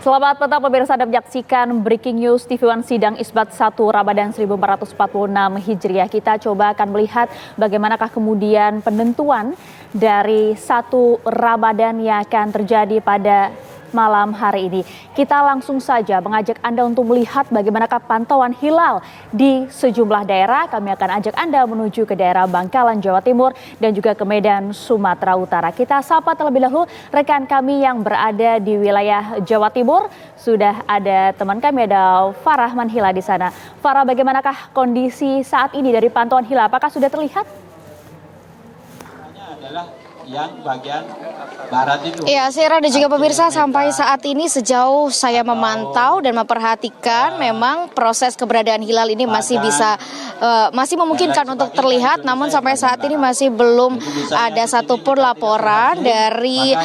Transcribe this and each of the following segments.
Selamat petang pemirsa, Anda menyaksikan Breaking News TV One Sidang Isbat 1 Ramadan 1446 Hijriah. Kita coba akan melihat bagaimanakah kemudian penentuan dari 1 Ramadan yang akan terjadi pada malam hari ini. Kita langsung saja mengajak Anda untuk melihat bagaimanakah pantauan hilal di sejumlah daerah. Kami akan ajak Anda menuju ke daerah Bangkalan, Jawa Timur dan juga ke Medan, Sumatera Utara. Kita sapa terlebih dahulu rekan kami yang berada di wilayah Jawa Timur. Sudah ada teman kami, ada Farah Manhila di sana. Farah, bagaimanakah kondisi saat ini dari pantauan hilal? Apakah sudah terlihat? Adalah yang bagian barat itu. Ya, Sera dan juga pemirsa, sampai saat ini sejauh saya memantau dan memperhatikan, memang proses keberadaan hilal ini masih memungkinkan untuk terlihat, namun sampai saat ini masih belum ada satupun laporan dari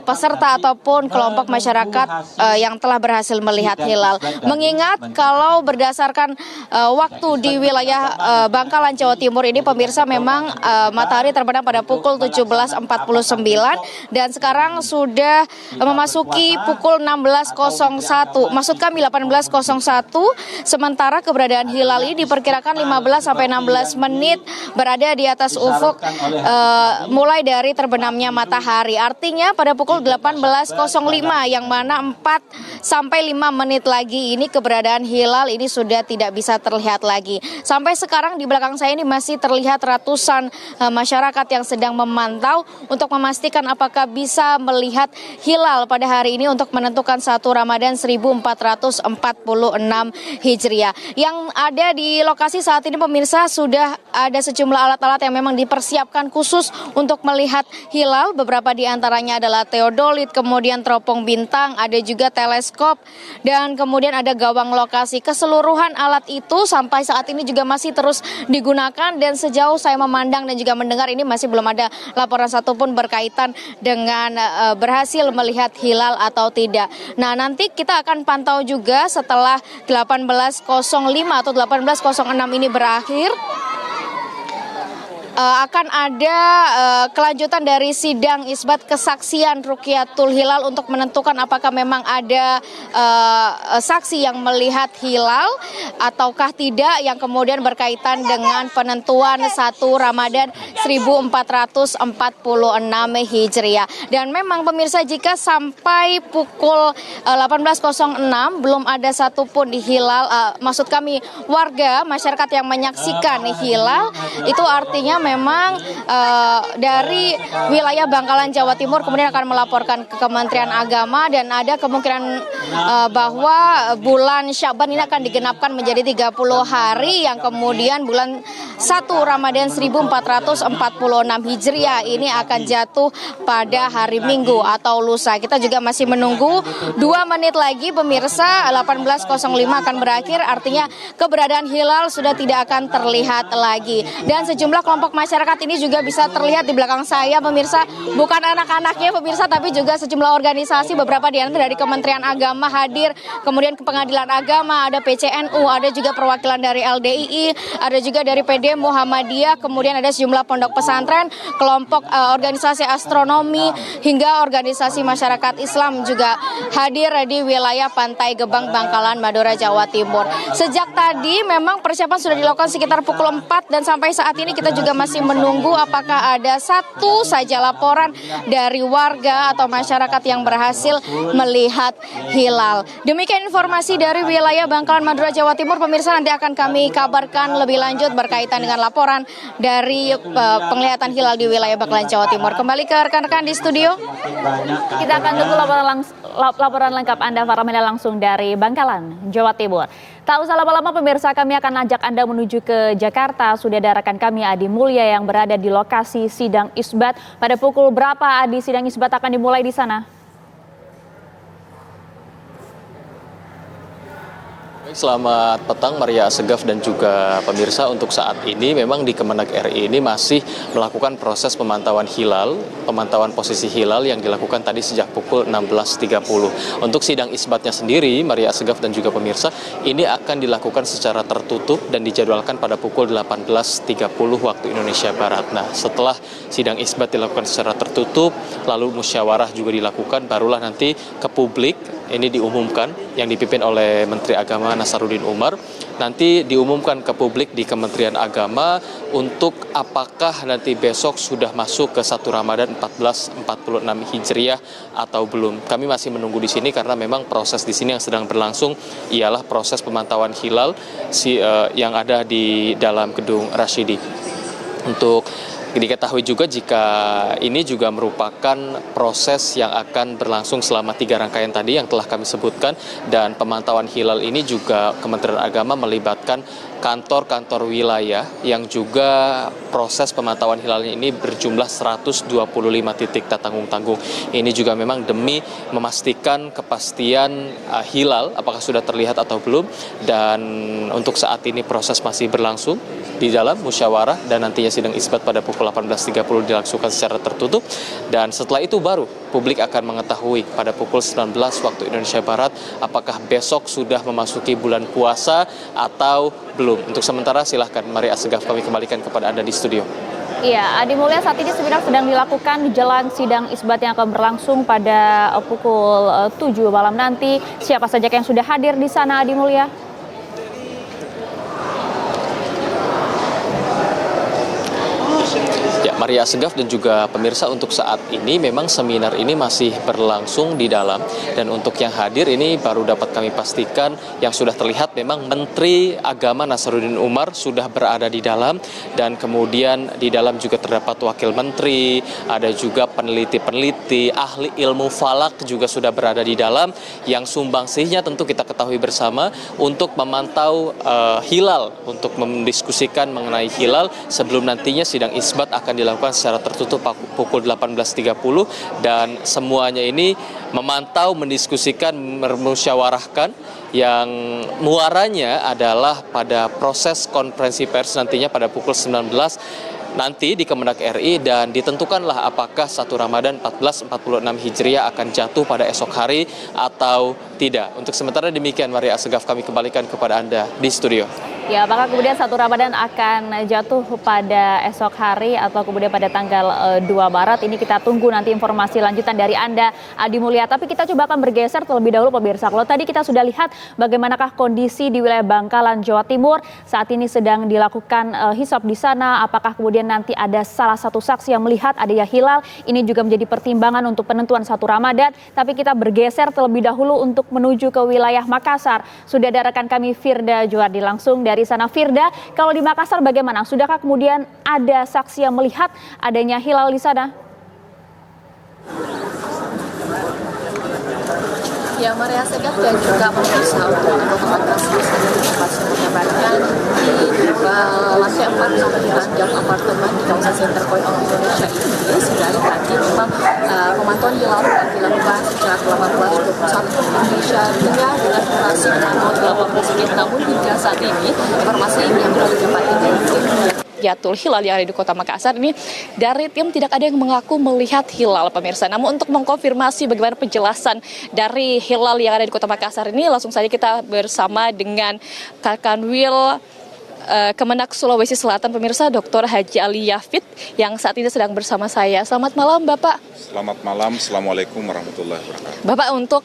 peserta ataupun kelompok masyarakat yang telah berhasil melihat hilal. Mengingat kalau berdasarkan waktu di wilayah Bangkalan, Jawa Timur ini, pemirsa, memang matahari terbenam pada pukul 17.49 dan sekarang sudah memasuki pukul 16.01, maksud kami 18.01, sementara keberadaan hilal ini diperkirakan 15 sampai 16 menit berada di atas ufuk mulai dari terbenamnya matahari. Artinya pada pukul 18.05 yang mana 4 sampai 5 menit lagi ini keberadaan hilal ini sudah tidak bisa terlihat lagi. Sampai sekarang di belakang saya ini masih terlihat ratusan masyarakat yang sedang memantau untuk memastikan apakah bisa melihat hilal pada hari ini untuk menentukan 1 Ramadan 1446 Hijriah. Yang ada di lokasi saat ini, pemirsa, sudah ada sejumlah alat-alat yang memang dipersiapkan khusus untuk melihat hilal. Beberapa di antaranya adalah teodolit, kemudian teropong bintang, ada juga teleskop, dan kemudian ada gawang lokasi. Keseluruhan alat itu sampai saat ini juga masih terus digunakan, dan sejauh saya memandang dan juga mendengar ini masih belum ada laporan satupun berkaitan dengan berhasil melihat hilal atau tidak. Nah, nanti kita akan pantau juga setelah 18.05 atau 18.06 ini berakhir. Akan ada kelanjutan dari sidang isbat kesaksian Rukyatul Hilal untuk menentukan apakah memang ada saksi yang melihat hilal ataukah tidak, yang kemudian berkaitan dengan penentuan 1 Ramadan 1446 Hijriah. Dan memang pemirsa, jika sampai pukul 18.06 belum ada satupun di hilal, maksud kami warga masyarakat yang menyaksikan hilal, itu artinya memang dari wilayah Bangkalan, Jawa Timur kemudian akan melaporkan ke Kementerian Agama, dan ada kemungkinan bahwa bulan Syaban ini akan digenapkan menjadi 30 hari, yang kemudian bulan 1 Ramadan 1446 Hijriah ini akan jatuh pada hari Minggu atau lusa. Kita juga masih menunggu 2 menit lagi, pemirsa, 18.05 akan berakhir, artinya keberadaan hilal sudah tidak akan terlihat lagi. Dan sejumlah kelompok masyarakat ini juga bisa terlihat di belakang saya, pemirsa, bukan anak-anaknya, pemirsa, tapi juga sejumlah organisasi, beberapa di antara dari Kementerian Agama hadir, kemudian ke Pengadilan Agama, ada PCNU, ada juga perwakilan dari LDII, ada juga dari PD Muhammadiyah, kemudian ada sejumlah pondok pesantren, kelompok organisasi astronomi, hingga organisasi masyarakat Islam juga hadir di wilayah Pantai Gebang, Bangkalan, Madura, Jawa Timur. Sejak tadi memang persiapan sudah dilakukan sekitar pukul 4, dan sampai saat ini kita juga masih menunggu apakah ada satu saja laporan dari warga atau masyarakat yang berhasil melihat hilal. Demikian informasi dari wilayah Bangkalan, Madura, Jawa Timur. Pemirsa, nanti akan kami kabarkan lebih lanjut berkaitan dengan laporan dari penglihatan hilal di wilayah Bangkalan, Jawa Timur. Kembali ke rekan-rekan di studio. Kita akan tunggu laporan lengkap Anda, Farah Manhila, langsung dari Bangkalan, Jawa Timur. Tak usah lama-lama, pemirsa, kami akan ajak Anda menuju ke Jakarta. Sudah ada rekan kami Adi Mulya yang berada di lokasi sidang isbat. Pada pukul berapa, Adi, sidang isbat akan dimulai di sana? Selamat petang Maria Segaf dan juga pemirsa. Untuk saat ini memang di Kemenag RI ini masih melakukan proses pemantauan hilal, pemantauan posisi hilal yang dilakukan tadi sejak pukul 16.30. Untuk sidang isbatnya sendiri, Maria Segaf dan juga pemirsa, ini akan dilakukan secara tertutup dan dijadwalkan pada pukul 18.30 waktu Indonesia Barat. Nah, setelah sidang isbat dilakukan secara tertutup, lalu musyawarah juga dilakukan, barulah nanti ke publik ini diumumkan yang dipimpin oleh Menteri Agama Nasaruddin Umar. Nanti diumumkan ke publik di Kementerian Agama untuk apakah nanti besok sudah masuk ke 1 Ramadan 1446 Hijriah atau belum. Kami masih menunggu di sini karena memang proses di sini yang sedang berlangsung ialah proses pemantauan hilal yang ada di dalam gedung Rasyidi. Untuk diketahui juga jika ini juga merupakan proses yang akan berlangsung selama 3 rangkaian tadi yang telah kami sebutkan, dan pemantauan hilal ini juga Kementerian Agama melibatkan kantor-kantor wilayah yang juga proses pemantauan hilalnya ini berjumlah 125 titik tak tanggung-tanggung. Ini juga memang demi memastikan kepastian hilal apakah sudah terlihat atau belum, dan untuk saat ini proses masih berlangsung di dalam musyawarah dan nantinya sidang isbat pada pukul 18.30 dilangsungkan secara tertutup, dan setelah itu baru publik akan mengetahui pada pukul 19 waktu Indonesia Barat apakah besok sudah memasuki bulan puasa atau belum. Untuk sementara silahkan Maria Segaf kami kembalikan kepada Anda di studio. Iya, Adi Mulya, saat ini sebenarnya sedang dilakukan jelang sidang isbat yang akan berlangsung pada pukul 7 malam nanti. Siapa saja yang sudah hadir di sana, Adi Mulya? Maria Segaf dan juga pemirsa, untuk saat ini memang seminar ini masih berlangsung di dalam, dan untuk yang hadir ini baru dapat kami pastikan yang sudah terlihat memang Menteri Agama Nasaruddin Umar sudah berada di dalam, dan kemudian di dalam juga terdapat wakil menteri, ada juga peneliti-peneliti, ahli ilmu falak juga sudah berada di dalam, yang sumbangsihnya tentu kita ketahui bersama untuk memantau hilal, untuk mendiskusikan mengenai hilal sebelum nantinya sidang isbat akan dilakukan secara tertutup pukul 18.30, dan semuanya ini memantau, mendiskusikan, memusyawarahkan yang muaranya adalah pada proses konferensi pers nantinya pada pukul 19 nanti di Kemenag RI, dan ditentukanlah apakah 1 Ramadan 1446 Hijriah akan jatuh pada esok hari atau tidak. Untuk sementara demikian Maria Segaf, kami kembalikan kepada Anda di studio. Ya, apakah kemudian 1 Ramadan akan jatuh pada esok hari atau kemudian pada tanggal 2 Maret? Ini kita tunggu nanti informasi lanjutan dari Anda, Adi Mulya. Tapi kita coba akan bergeser terlebih dahulu pemirsa. Kalau tadi kita sudah lihat bagaimanakah kondisi di wilayah Bangkalan, Jawa Timur. Saat ini sedang dilakukan hisab di sana. Apakah kemudian nanti ada salah satu saksi yang melihat adanya hilal? Ini juga menjadi pertimbangan untuk penentuan 1 Ramadan. Tapi kita bergeser terlebih dahulu untuk menuju ke wilayah Makassar. Sudah ada rekan kami Firda Juardi langsung dari sana. Firda, kalau di Makassar bagaimana? Sudahkah kemudian ada saksi yang melihat adanya hilal di sana? Ya, Maria Segaf dan juga pemirsa, untuk informasi mengabarkan di lantai 4 Ranjang Apartemen di kawasan Center Point of Indonesia ini sudah tadi memang pemantauan hilal akan dilakukan sejak 18.21 Indonesia dengan durasi pemantauan 18 menit. Namun hingga saat ini informasi yang berada di tempat ini Ruqyatul Hilal yang ada di Kota Makassar ini, dari tim tidak ada yang mengaku melihat hilal, pemirsa. Namun untuk mengkonfirmasi bagaimana penjelasan dari hilal yang ada di Kota Makassar ini, langsung saja kita bersama dengan Kakanwil Kemenak Sulawesi Selatan, pemirsa, Dr. Haji Ali Yafid, yang saat ini sedang bersama saya. Selamat malam, Bapak. Selamat malam, Assalamualaikum warahmatullahi wabarakatuh. Bapak, untuk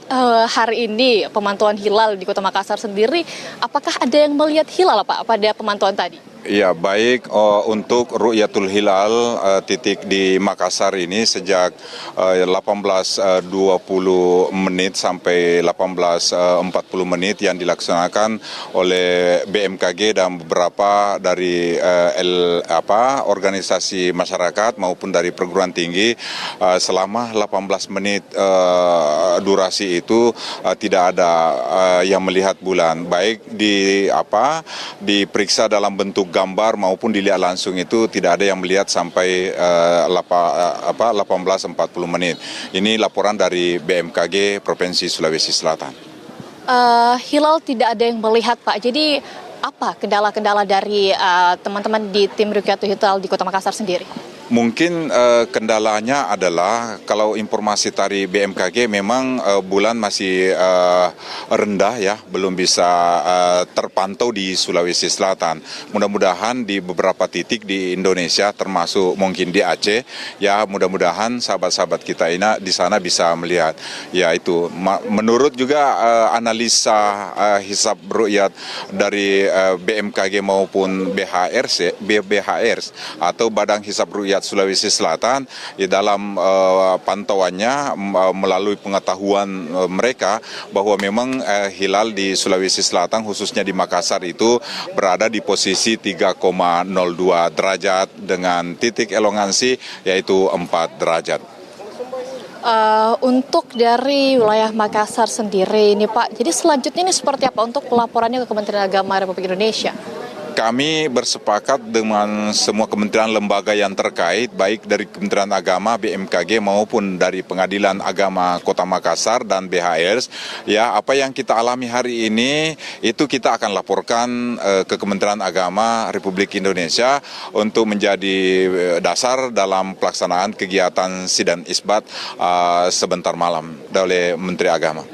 hari ini pemantauan hilal di Kota Makassar sendiri, apakah ada yang melihat hilal, Pak, pada pemantauan tadi? Ya, baik, untuk Ruqyatul Hilal titik di Makassar ini sejak 18.20 menit sampai 18.40 menit yang dilaksanakan oleh BMKG dan beberapa dari organisasi masyarakat maupun dari perguruan tinggi, selama 18 menit durasi itu tidak ada yang melihat bulan, baik diperiksa dalam bentuk gambar maupun dilihat langsung, itu tidak ada yang melihat sampai 18.40 menit. Ini laporan dari BMKG Provinsi Sulawesi Selatan. hilal tidak ada yang melihat, Pak. Jadi apa kendala-kendala dari teman-teman di tim Rukyatul Hilal di Kota Makassar sendiri? Mungkin kendalanya adalah kalau informasi dari BMKG memang bulan masih rendah ya, belum bisa terpantau di Sulawesi Selatan. Mudah-mudahan di beberapa titik di Indonesia termasuk mungkin di Aceh ya, mudah-mudahan sahabat-sahabat kita ini di sana bisa melihat. Ya itu menurut juga analisa hisab ru'yat dari BMKG maupun BHR atau Badan Hisab Ru'yat Sulawesi Selatan di dalam pantauannya melalui pengetahuan mereka bahwa memang hilal di Sulawesi Selatan khususnya di Makassar itu berada di posisi 3,02 derajat dengan titik elongansi yaitu 4 derajat. Untuk dari wilayah Makassar sendiri ini Pak, jadi selanjutnya ini seperti apa untuk pelaporannya ke Kementerian Agama Republik Indonesia? Kami bersepakat dengan semua kementerian lembaga yang terkait, baik dari Kementerian Agama, BMKG maupun dari Pengadilan Agama Kota Makassar dan BHR. Ya, apa yang kita alami hari ini itu kita akan laporkan ke Kementerian Agama Republik Indonesia untuk menjadi dasar dalam pelaksanaan kegiatan sidang isbat sebentar malam oleh Menteri Agama.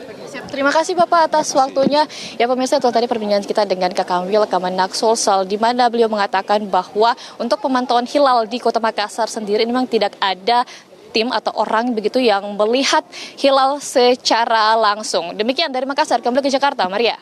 Terima kasih Bapak atas waktunya. Ya pemirsa, itu tadi perbincangan kita dengan Kak Kamil Kamenak Sulsel, di mana beliau mengatakan bahwa untuk pemantauan hilal di Kota Makassar sendiri memang tidak ada tim atau orang begitu yang melihat hilal secara langsung. Demikian dari Makassar, kembali ke Jakarta, Maria.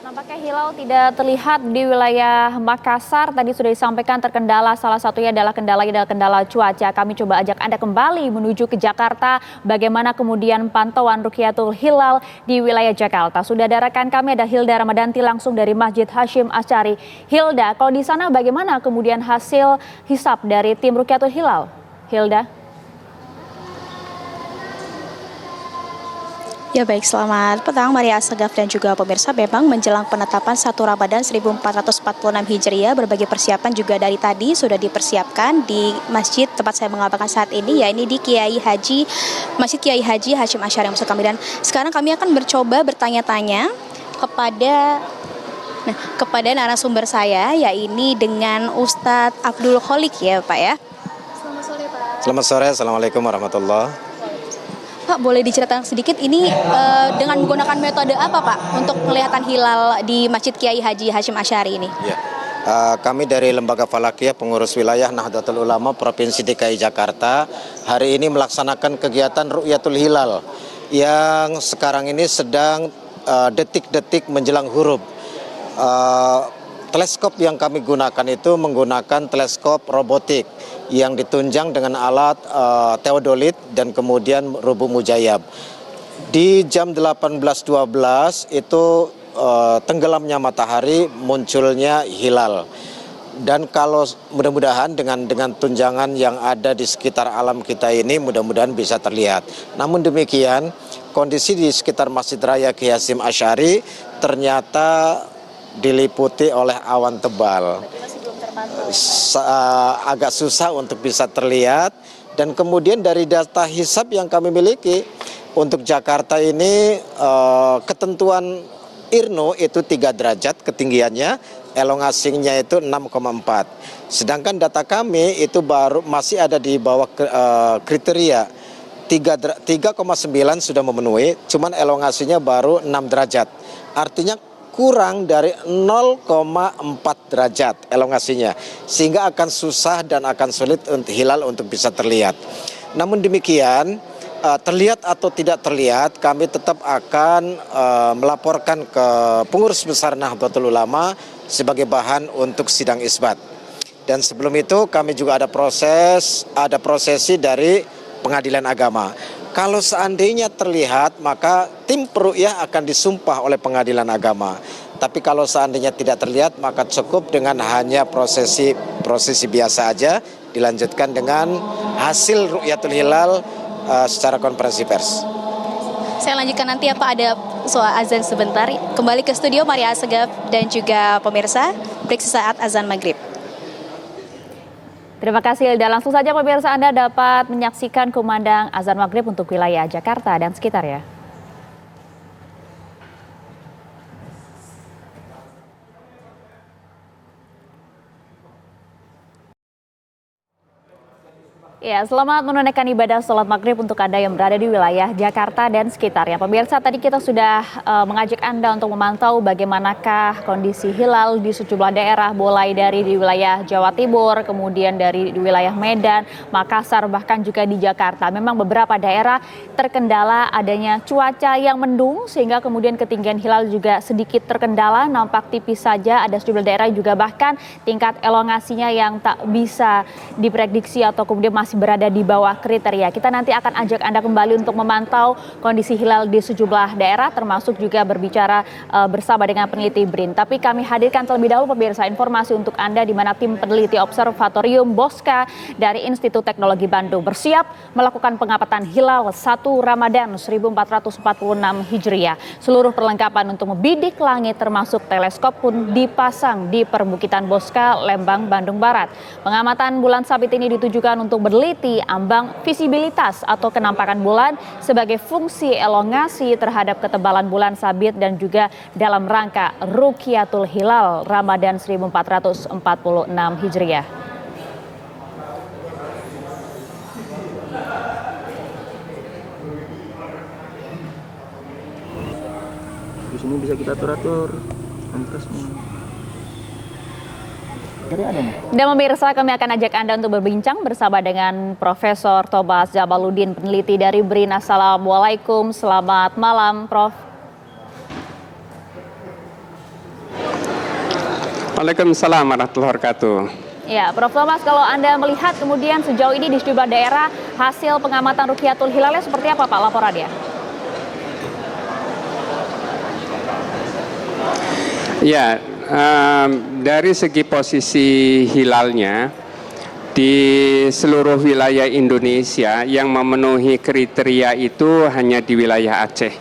Nampaknya hilal tidak terlihat di wilayah Makassar. Tadi sudah disampaikan terkendala, salah satunya adalah kendala cuaca. Kami coba ajak Anda kembali menuju ke Jakarta. Bagaimana kemudian pantauan Rukyatul Hilal di wilayah Jakarta. Sudah ada rekan kami, ada Hilda Ramadanti langsung dari Masjid Hashim Asy'ari. Hilda, kalau di sana bagaimana kemudian hasil hisab dari tim Rukyatul Hilal? Hilda? Ya baik, selamat petang Maria Asegaf dan juga pemirsa. Memang menjelang penetapan 1 Ramadan 1446 Hijriah, berbagai persiapan juga dari tadi sudah dipersiapkan di masjid tempat saya mengabarkan saat ini, ya ini di Masjid Kiai Haji Hashim Asy'ari. Maksud kami, dan sekarang kami akan mencoba bertanya-tanya kepada narasumber saya, yakni dengan Ustadz Abdul Kholik ya Pak ya. Selamat sore Pak. Selamat sore, Assalamualaikum warahmatullahi. Pak, boleh diceritakan sedikit ini dengan menggunakan metode apa Pak untuk kelihatan hilal di Masjid Kiai Haji Hashim Asy'ari ini? Ya. Kami dari Lembaga Falakiyah Pengurus Wilayah Nahdlatul Ulama Provinsi DKI Jakarta hari ini melaksanakan kegiatan Ru'yatul Hilal yang sekarang ini sedang detik-detik menjelang huruf. Teleskop yang kami gunakan itu menggunakan teleskop robotik yang ditunjang dengan alat teodolit dan kemudian rubuh mujayyab. Di jam 18.12 itu tenggelamnya matahari, munculnya hilal. Dan kalau mudah-mudahan dengan tunjangan yang ada di sekitar alam kita ini mudah-mudahan bisa terlihat. Namun demikian, kondisi di sekitar Masjid Raya Kiai Hashim Asy'ari ternyata diliputi oleh awan tebal. Agak susah untuk bisa terlihat, dan kemudian dari data hisab yang kami miliki untuk Jakarta ini ketentuan IRNO itu 3 derajat ketinggiannya, elongasinya itu 6,4. Sedangkan data kami itu baru masih ada di bawah kriteria 3,9 sudah memenuhi, cuman elongasinya baru 6 derajat. Artinya kurang dari 0,4 derajat elongasinya, sehingga akan susah dan akan sulit untuk hilal untuk bisa terlihat. Namun demikian, terlihat atau tidak terlihat, kami tetap akan melaporkan ke pengurus besar Nahdlatul Ulama sebagai bahan untuk sidang isbat. Dan sebelum itu kami juga ada prosesi dari Pengadilan Agama. Kalau seandainya terlihat, maka tim peruqyah akan disumpah oleh Pengadilan Agama. Tapi kalau seandainya tidak terlihat, maka cukup dengan hanya prosesi biasa aja, dilanjutkan dengan hasil Ru'yatul Hilal secara konferensi pers. Saya lanjutkan nanti ya Pak, ada soal azan sebentar. Kembali ke studio Maria Asegaf dan juga pemirsa, break sesaat azan maghrib. Terima kasih Hilda. Langsung saja pemirsa, Anda dapat menyaksikan kumandang azan maghrib untuk wilayah Jakarta dan sekitarnya. Ya, selamat menunaikan ibadah sholat maghrib untuk Anda yang berada di wilayah Jakarta dan sekitarnya. Pemirsa, tadi kita sudah mengajak Anda untuk memantau bagaimanakah kondisi hilal di sejumlah daerah, mulai dari di wilayah Jawa Timur, kemudian dari di wilayah Medan, Makassar, bahkan juga di Jakarta. Memang beberapa daerah terkendala adanya cuaca yang mendung, sehingga kemudian ketinggian hilal juga sedikit terkendala, nampak tipis saja. Ada sejumlah daerah juga bahkan tingkat elongasinya yang tak bisa diprediksi atau kemudian masih berada di bawah kriteria. Kita nanti akan ajak Anda kembali untuk memantau kondisi hilal di sejumlah daerah, termasuk juga berbicara bersama dengan peneliti BRIN. Tapi kami hadirkan terlebih dahulu pemirsa informasi untuk Anda di mana tim peneliti Observatorium Bosca dari Institut Teknologi Bandung bersiap melakukan pengamatan hilal 1 Ramadan 1446 Hijriah. Seluruh perlengkapan untuk membidik langit termasuk teleskop pun dipasang di perbukitan Bosca, Lembang, Bandung Barat. Pengamatan bulan sabit ini ditujukan untuk meneliti ambang visibilitas atau kenampakan bulan sebagai fungsi elongasi terhadap ketebalan bulan sabit dan juga dalam rangka Rukyatul Hilal Ramadan 1446 Hijriah. Di sini bisa kita atur-atur angkasnya. Dan pemirsa, kami akan ajak Anda untuk berbincang bersama dengan Profesor Tobas Jabaluddin, peneliti dari BRIN. Assalamualaikum, selamat malam Prof. Waalaikumsalam warahmatullahi wabarakatuh. Ya, Prof Thomas, kalau Anda melihat kemudian sejauh ini di sejumlah daerah hasil pengamatan Rukyatul Hilalnya seperti apa Pak laporannya? Ya, dari segi posisi hilalnya di seluruh wilayah Indonesia yang memenuhi kriteria itu hanya di wilayah Aceh.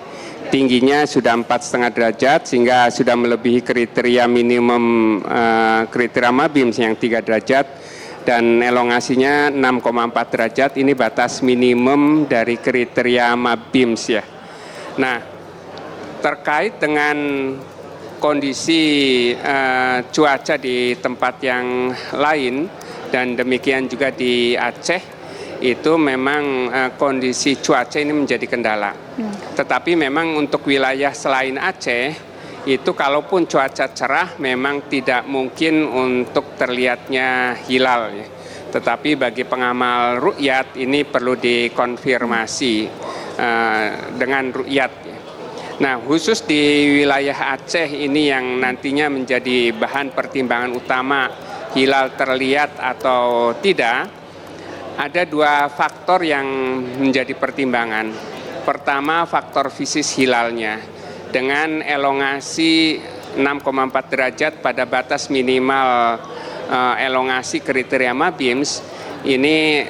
Tingginya sudah 4,5 derajat sehingga sudah melebihi kriteria minimum kriteria MABIMS yang 3 derajat dan elongasinya 6,4 derajat. Ini batas minimum dari kriteria MABIMS ya. Nah, terkait dengan kondisi cuaca di tempat yang lain dan demikian juga di Aceh itu memang kondisi cuaca ini menjadi kendala. Tetapi memang untuk wilayah selain Aceh itu kalaupun cuaca cerah memang tidak mungkin untuk terlihatnya hilal ya. Tetapi bagi pengamal ru'yat ini perlu dikonfirmasi dengan ru'yat ya. Nah, khusus di wilayah Aceh ini yang nantinya menjadi bahan pertimbangan utama hilal terlihat atau tidak, ada 2 faktor yang menjadi pertimbangan. Pertama, faktor fisis hilalnya. Dengan elongasi 6,4 derajat pada batas minimal elongasi kriteria MABIMS, ini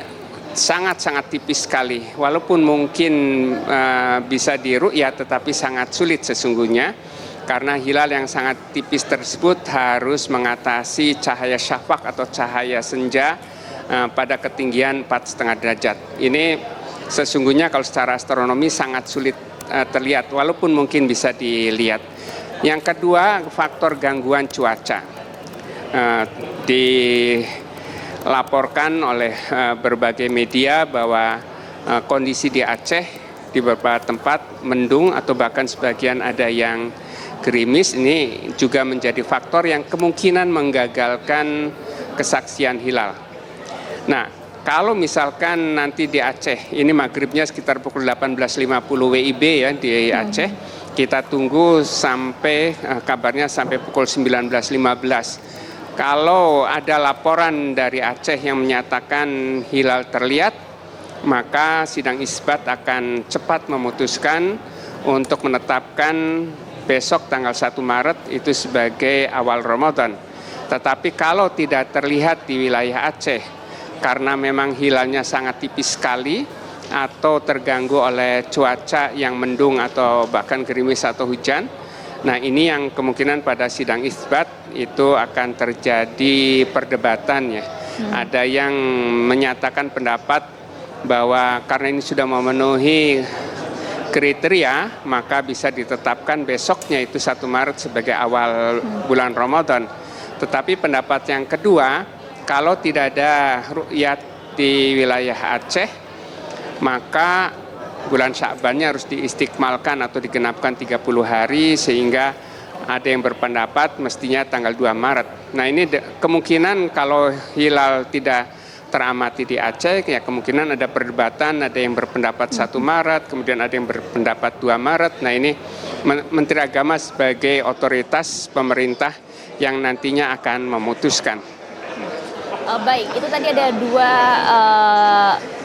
sangat-sangat tipis sekali, walaupun mungkin bisa diru'yat tetapi sangat sulit sesungguhnya karena hilal yang sangat tipis tersebut harus mengatasi cahaya syafaq atau cahaya senja pada ketinggian 4,5 derajat. Ini sesungguhnya kalau secara astronomi sangat sulit terlihat walaupun mungkin bisa dilihat. Yang kedua, faktor gangguan cuaca. Dilaporkan oleh berbagai media bahwa kondisi di Aceh di beberapa tempat mendung atau bahkan sebagian ada yang gerimis. Ini juga menjadi faktor yang kemungkinan menggagalkan kesaksian hilal. Nah, kalau misalkan nanti di Aceh ini maghribnya sekitar pukul 18.50 WIB ya di Aceh, kita tunggu sampai kabarnya sampai pukul 19.15. Kalau ada laporan dari Aceh yang menyatakan hilal terlihat, maka sidang isbat akan cepat memutuskan untuk menetapkan besok tanggal 1 Maret itu sebagai awal Ramadan. Tetapi kalau tidak terlihat di wilayah Aceh, karena memang hilalnya sangat tipis sekali atau terganggu oleh cuaca yang mendung atau bahkan gerimis atau hujan, nah ini yang kemungkinan pada sidang isbat itu akan terjadi perdebatan ya. Ada yang menyatakan pendapat bahwa karena ini sudah memenuhi kriteria maka bisa ditetapkan besoknya itu 1 Maret sebagai awal bulan Ramadan. Tetapi pendapat yang kedua, kalau tidak ada ru'yat seperti wilayah Aceh, maka bulan Sya'bannya harus diistiqmalkan atau digenapkan 30 hari, sehingga ada yang berpendapat mestinya tanggal 2 Maret. Nah ini kemungkinan kalau hilal tidak teramati di Aceh, ya kemungkinan ada perdebatan, ada yang berpendapat 1 Maret, kemudian ada yang berpendapat 2 Maret. Nah ini Menteri Agama sebagai otoritas pemerintah yang nantinya akan memutuskan. Baik, itu tadi ada dua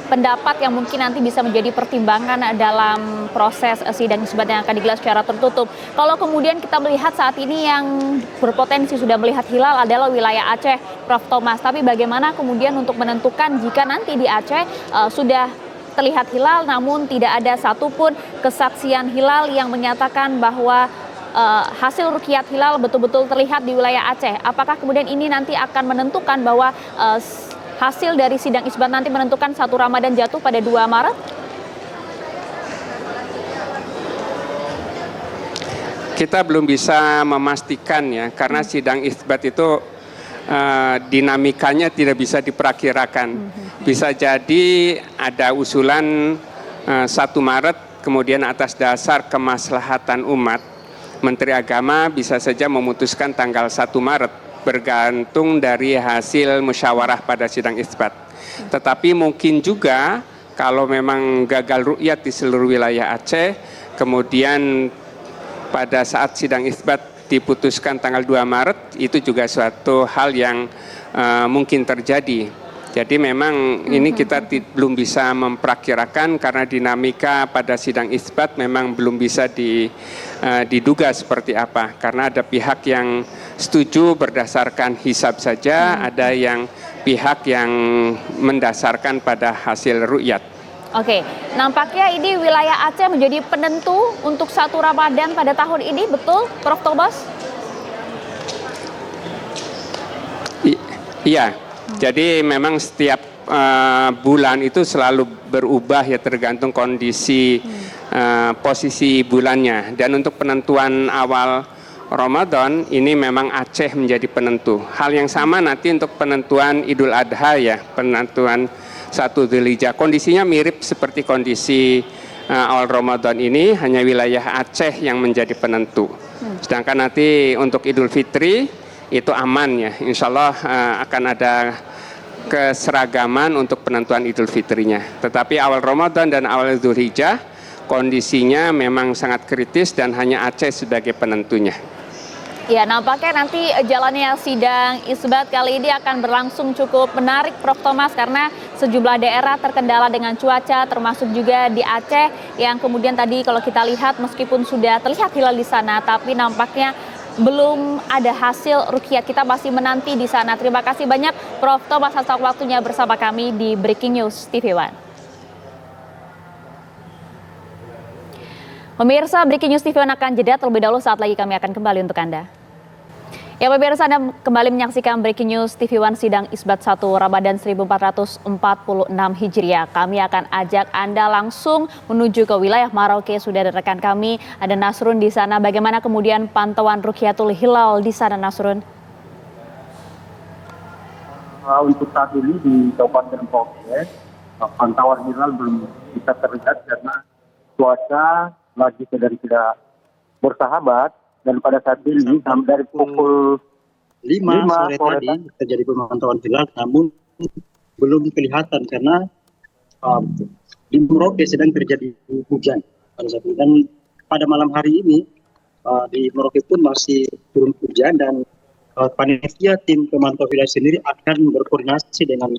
pendapat yang mungkin nanti bisa menjadi pertimbangan dalam proses sidang isbat yang akan digelar secara tertutup. Kalau kemudian kita melihat saat ini yang berpotensi sudah melihat hilal adalah wilayah Aceh, Prof. Thomas. Tapi bagaimana kemudian untuk menentukan jika nanti di Aceh sudah terlihat hilal namun tidak ada satupun kesaksian hilal yang menyatakan bahwa hasil ruqyat hilal betul-betul terlihat di wilayah Aceh. Apakah kemudian ini nanti akan menentukan bahwa hasil dari sidang isbat nanti menentukan 1 Ramadan jatuh pada 2 Maret? Kita belum bisa memastikan ya, karena sidang isbat itu dinamikanya tidak bisa diperkirakan. Bisa jadi ada usulan 1 Maret, kemudian atas dasar kemaslahatan umat, Menteri Agama bisa saja memutuskan tanggal 1 Maret, bergantung dari hasil musyawarah pada sidang isbat. Tetapi mungkin juga kalau memang gagal ruqyat di seluruh wilayah Aceh, kemudian pada saat sidang isbat diputuskan tanggal 2 Maret, itu juga suatu hal yang mungkin terjadi. Jadi memang ini kita belum bisa memperkirakan karena dinamika pada sidang isbat memang belum bisa diduga seperti apa. Karena ada pihak yang setuju berdasarkan hisab saja, ada yang pihak yang mendasarkan pada hasil ruqyat. Oke, nampaknya ini wilayah Aceh menjadi penentu untuk 1 Ramadan pada tahun ini, betul Prof. Thomas? Iya, jadi memang setiap bulan itu selalu berubah ya, tergantung kondisi posisi bulannya. Dan untuk penentuan awal Ramadan ini memang Aceh menjadi penentu. Hal yang sama nanti untuk penentuan Idul Adha ya, penentuan 1 Dzulhijjah. Kondisinya mirip seperti kondisi awal Ramadan ini, hanya wilayah Aceh yang menjadi penentu. Sedangkan nanti untuk Idul Fitri itu aman ya, insya Allah akan ada keseragaman untuk penentuan Idul Fitrinya. Tetapi awal Ramadan dan awal Dzulhijjah kondisinya memang sangat kritis dan hanya Aceh sebagai penentunya. Ya, nampaknya nanti jalannya sidang isbat kali ini akan berlangsung cukup menarik, Prof. Thomas, karena sejumlah daerah terkendala dengan cuaca, termasuk juga di Aceh, yang kemudian tadi kalau kita lihat meskipun sudah terlihat hilal di sana, tapi nampaknya belum ada hasil ruqyat. Kita masih menanti di sana. Terima kasih banyak Prof. Thomas atas waktunya bersama kami di Breaking News TV One. Pemirsa, Breaking News TV One akan jeda terlebih dahulu, saat lagi kami akan kembali untuk Anda. Ya pemirsa, Anda kembali menyaksikan Breaking News TV One sidang isbat 1 Ramadan 1446 Hijriah. Kami akan ajak Anda langsung menuju ke wilayah Merauke. Sudah ada rekan kami, ada Nasrun di sana. Bagaimana kemudian pantauan Ruqyatul Hilal di sana, Nasrun? Untuk saat ini di Kabupaten Merauke, pantauan hilal belum bisa terlihat karena cuaca lagi tidak bersahabat, dan pada saat ini dari pukul 5 sore tadi terjadi pemantauan hilal, namun belum kelihatan karena di Merauke sedang terjadi hujan pada saat ini. Dan pada malam hari ini di Merauke pun masih turun hujan, dan panitia tim pemantau hilal sendiri akan berkoordinasi dengan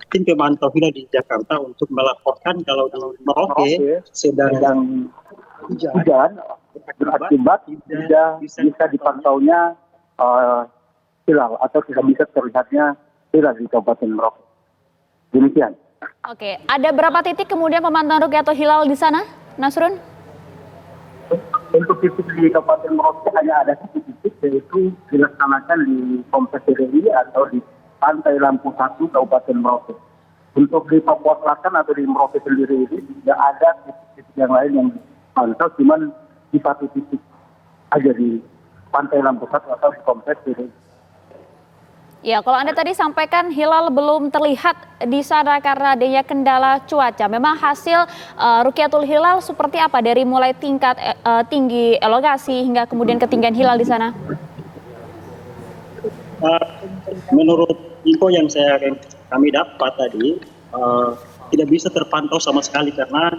tim pemantau hilal di Jakarta untuk melaporkan kalau di Merauke sedang hujan berakibat tidak bisa dipantaunya hilal atau tidak bisa terlihatnya hilal di Kabupaten Merauke. Demikian. Oke, ada berapa titik kemudian pemantauan Ruqyatul Hilal di sana, Nasrun? Untuk titik di Kabupaten Merauke hanya ada 1 titik, yaitu dilaksanakan di Kompleks RRI atau di Pantai Lampu 1 Kabupaten Merauke. Untuk di Papua Selatan atau di Merauke sendiri ini tidak ada titik-titik yang lain yang dipantau, cuman di 1 titik aja di Pantai Lampu 1 atau di Kompleks RRI. Ya, kalau Anda tadi sampaikan hilal belum terlihat di sana karena adanya kendala cuaca. Memang hasil Rukyatul Hilal seperti apa dari mulai tingkat tinggi elongasi hingga kemudian ketinggian hilal di sana? Menurut info yang kami dapat tadi, tidak bisa terpantau sama sekali karena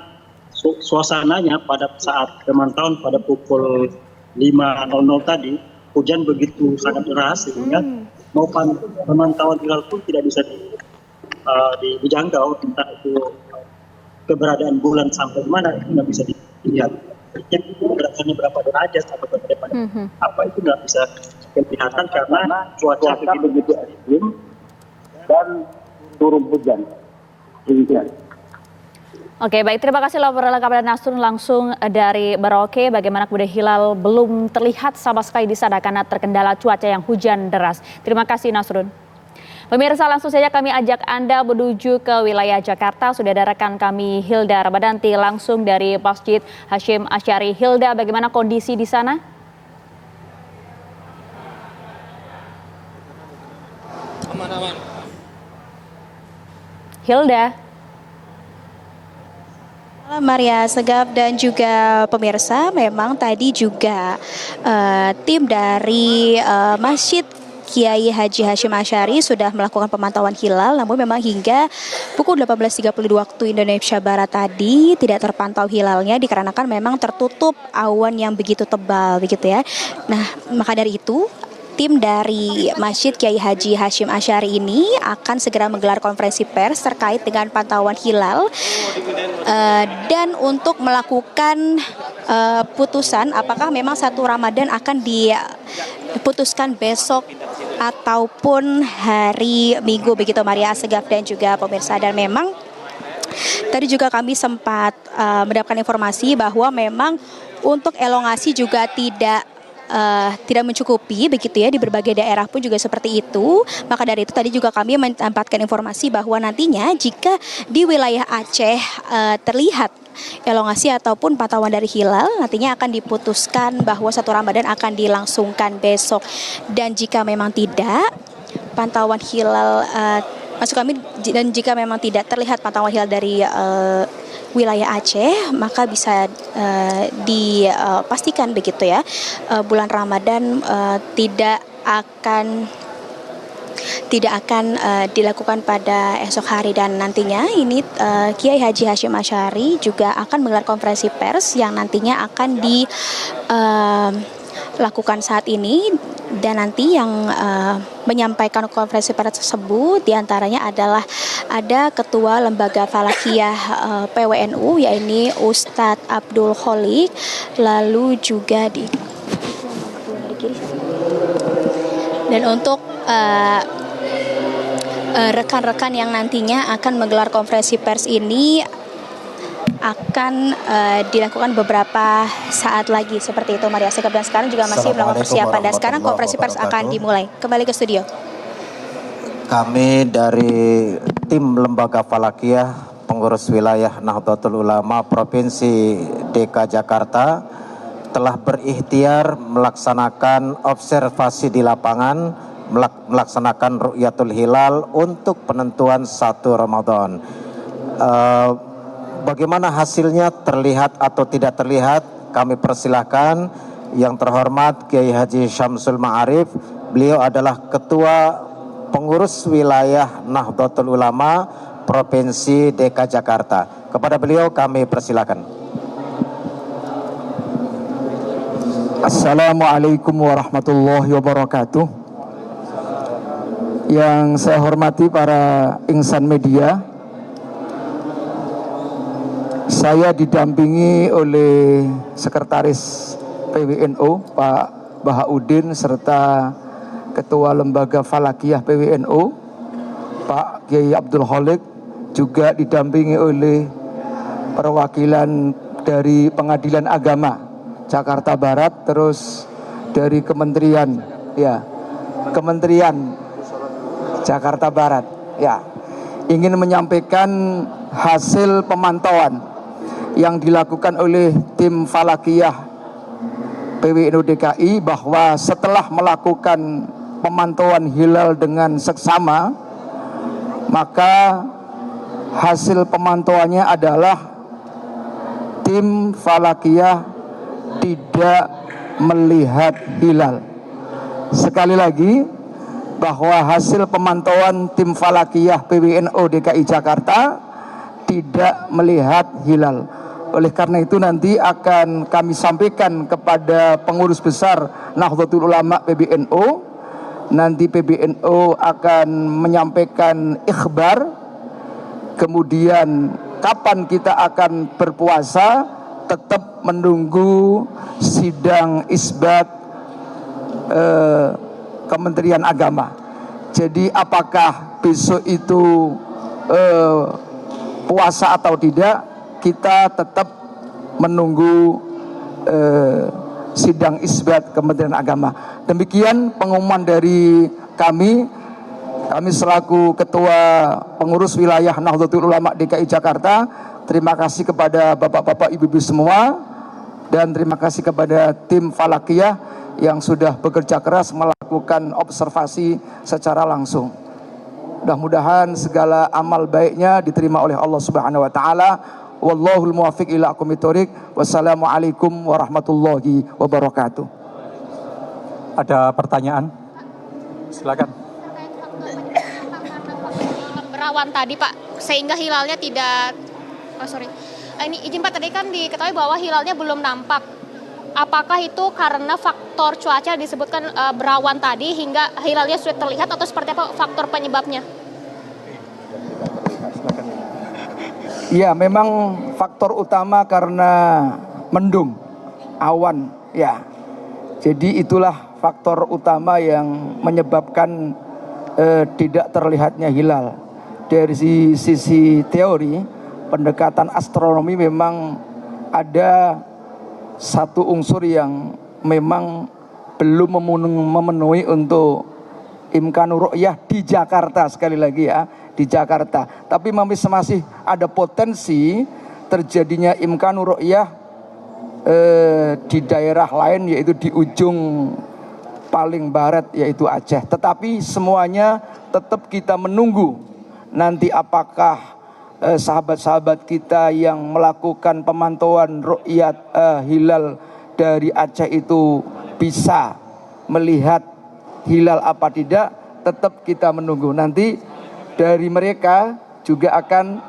suasananya pada saat pemantauan pada pukul 5.00 tadi, hujan begitu sangat deras sehingga mau pemantauan hilal pun tidak bisa dijangkau, entah itu keberadaan bulan sampai mana itu nggak bisa dilihat. Gerakannya berapa derajat atau berapa apa itu nggak bisa kelihatan karena cuaca begitu ekstrim dan turun hujan. Oke, baik, terima kasih laporan lengkap dari Nasrun langsung dari Merauke. Bagaimana kemudian hilal belum terlihat sama sekali di sana karena terkendala cuaca yang hujan deras. Terima kasih Nasrun. Pemirsa, langsung saja kami ajak Anda menuju ke wilayah Jakarta. Sudah ada rekan kami Hilda Ramadhanti langsung dari Masjid Hasyim Asy'ari. Hilda, bagaimana kondisi di sana? Aman-aman. Hilda. Maria Segaf dan juga pemirsa, memang tadi juga tim dari Masjid Kiai Haji Hasyim Asy'ari sudah melakukan pemantauan hilal, namun memang hingga pukul 18.32 waktu Indonesia Barat tadi tidak terpantau hilalnya dikarenakan memang tertutup awan yang begitu tebal begitu ya. Nah, maka dari itu tim dari Masjid Kiai Haji Hasyim Asy'ari ini akan segera menggelar konferensi pers terkait dengan pantauan hilal dan untuk melakukan putusan apakah memang 1 Ramadan akan diputuskan besok ataupun hari Minggu begitu Maria Segaf dan juga pemirsa. Dan memang tadi juga kami sempat mendapatkan informasi bahwa memang untuk elongasi juga tidak mencukupi begitu ya, di berbagai daerah pun juga seperti itu. Maka dari itu tadi juga kami mendapatkan informasi bahwa nantinya jika di wilayah Aceh terlihat elongasi ataupun pantauan dari hilal, nantinya akan diputuskan bahwa 1 Ramadan akan dilangsungkan besok. Dan jika memang tidak pantauan hilal maksud kami, dan jika memang tidak terlihat pantauan hilal dari wilayah Aceh, maka bisa dipastikan begitu ya, bulan Ramadan tidak akan dilakukan pada esok hari. Dan nantinya ini Kiai Haji Hasyim Asy'ari juga akan menggelar konferensi pers yang nantinya akan dilakukan saat ini. Dan nanti yang menyampaikan konferensi pers tersebut diantaranya adalah ada Ketua Lembaga Falakiyah PWNU yaitu Ustadz Abdul Kholik, lalu juga dan untuk rekan-rekan yang nantinya akan menggelar konferensi pers ini akan dilakukan beberapa saat lagi seperti itu Maria Segaf. Dan sekarang juga masih melakukan persiapan dan sekarang konferensi pers akan dimulai. Kembali ke studio. Kami dari tim Lembaga Falakiyah Pengurus Wilayah Nahdlatul Ulama Provinsi DKI Jakarta telah berikhtiar melaksanakan observasi di lapangan, melaksanakan Rukyatul Hilal untuk penentuan 1 Ramadan. Bagaimana hasilnya, terlihat atau tidak terlihat, kami persilahkan yang terhormat Kiai Haji Syamsul Ma'arif. Beliau adalah Ketua Pengurus Wilayah Nahdlatul Ulama Provinsi DKI Jakarta. Kepada beliau kami persilahkan. Assalamualaikum warahmatullahi wabarakatuh. Yang saya hormati para insan media, saya didampingi oleh Sekretaris PWNU Pak Bahaudin serta Ketua Lembaga Falakiyah PWNU Pak Kiai Abdul Kholik, juga didampingi oleh perwakilan dari Pengadilan Agama Jakarta Barat, terus dari Kementerian Jakarta Barat ingin menyampaikan hasil pemantauan yang dilakukan oleh tim Falakiyah PWNU DKI bahwa setelah melakukan pemantauan hilal dengan seksama, maka hasil pemantauannya adalah tim Falakiyah tidak melihat hilal. Sekali lagi, bahwa hasil pemantauan tim Falakiyah PBNO DKI Jakarta tidak melihat hilal. Oleh karena itu nanti akan kami sampaikan kepada pengurus besar Nahdlatul Ulama PBNO. Nanti PBNO akan menyampaikan ikhbar. Kemudian kapan kita akan berpuasa, tetap menunggu sidang isbat Kementerian Agama. Jadi apakah besok itu puasa atau tidak, kita tetap menunggu sidang isbat Kementerian Agama. Demikian pengumuman dari kami selaku Ketua Pengurus Wilayah Nahdlatul Ulama DKI Jakarta. Terima kasih kepada bapak-bapak, ibu-ibu semua, dan terima kasih kepada tim Falakiyah yang sudah bekerja keras melakukan observasi secara langsung. Mudah-mudahan segala amal baiknya diterima oleh Allah Subhanahu wa taala. Wallahul muwaffiq ila aqwamit thoriq. Wassalamualaikum warahmatullahi wabarakatuh. Ada pertanyaan? Silakan. Berawan tadi Pak, sehingga hilalnya tidak, ini izin Pak, tadi kan diketahui bahwa hilalnya belum nampak. Apakah itu karena faktor cuaca disebutkan berawan tadi hingga hilalnya sudah terlihat, atau seperti apa faktor penyebabnya? Ya, memang faktor utama karena mendung, awan, ya. Jadi itulah faktor utama yang menyebabkan tidak terlihatnya hilal. Dari sisi teori, pendekatan astronomi memang ada satu unsur yang memang belum memenuhi untuk imkanur ru'yah di Jakarta, sekali lagi ya, di Jakarta. Tapi masih ada potensi terjadinya imkanur ru'yah di daerah lain, yaitu di ujung paling barat, yaitu Aceh. Tetapi semuanya tetap kita menunggu nanti apakah sahabat-sahabat kita yang melakukan pemantauan ru'yat hilal dari Aceh itu bisa melihat hilal apa tidak, tetap kita menunggu. Nanti dari mereka juga akan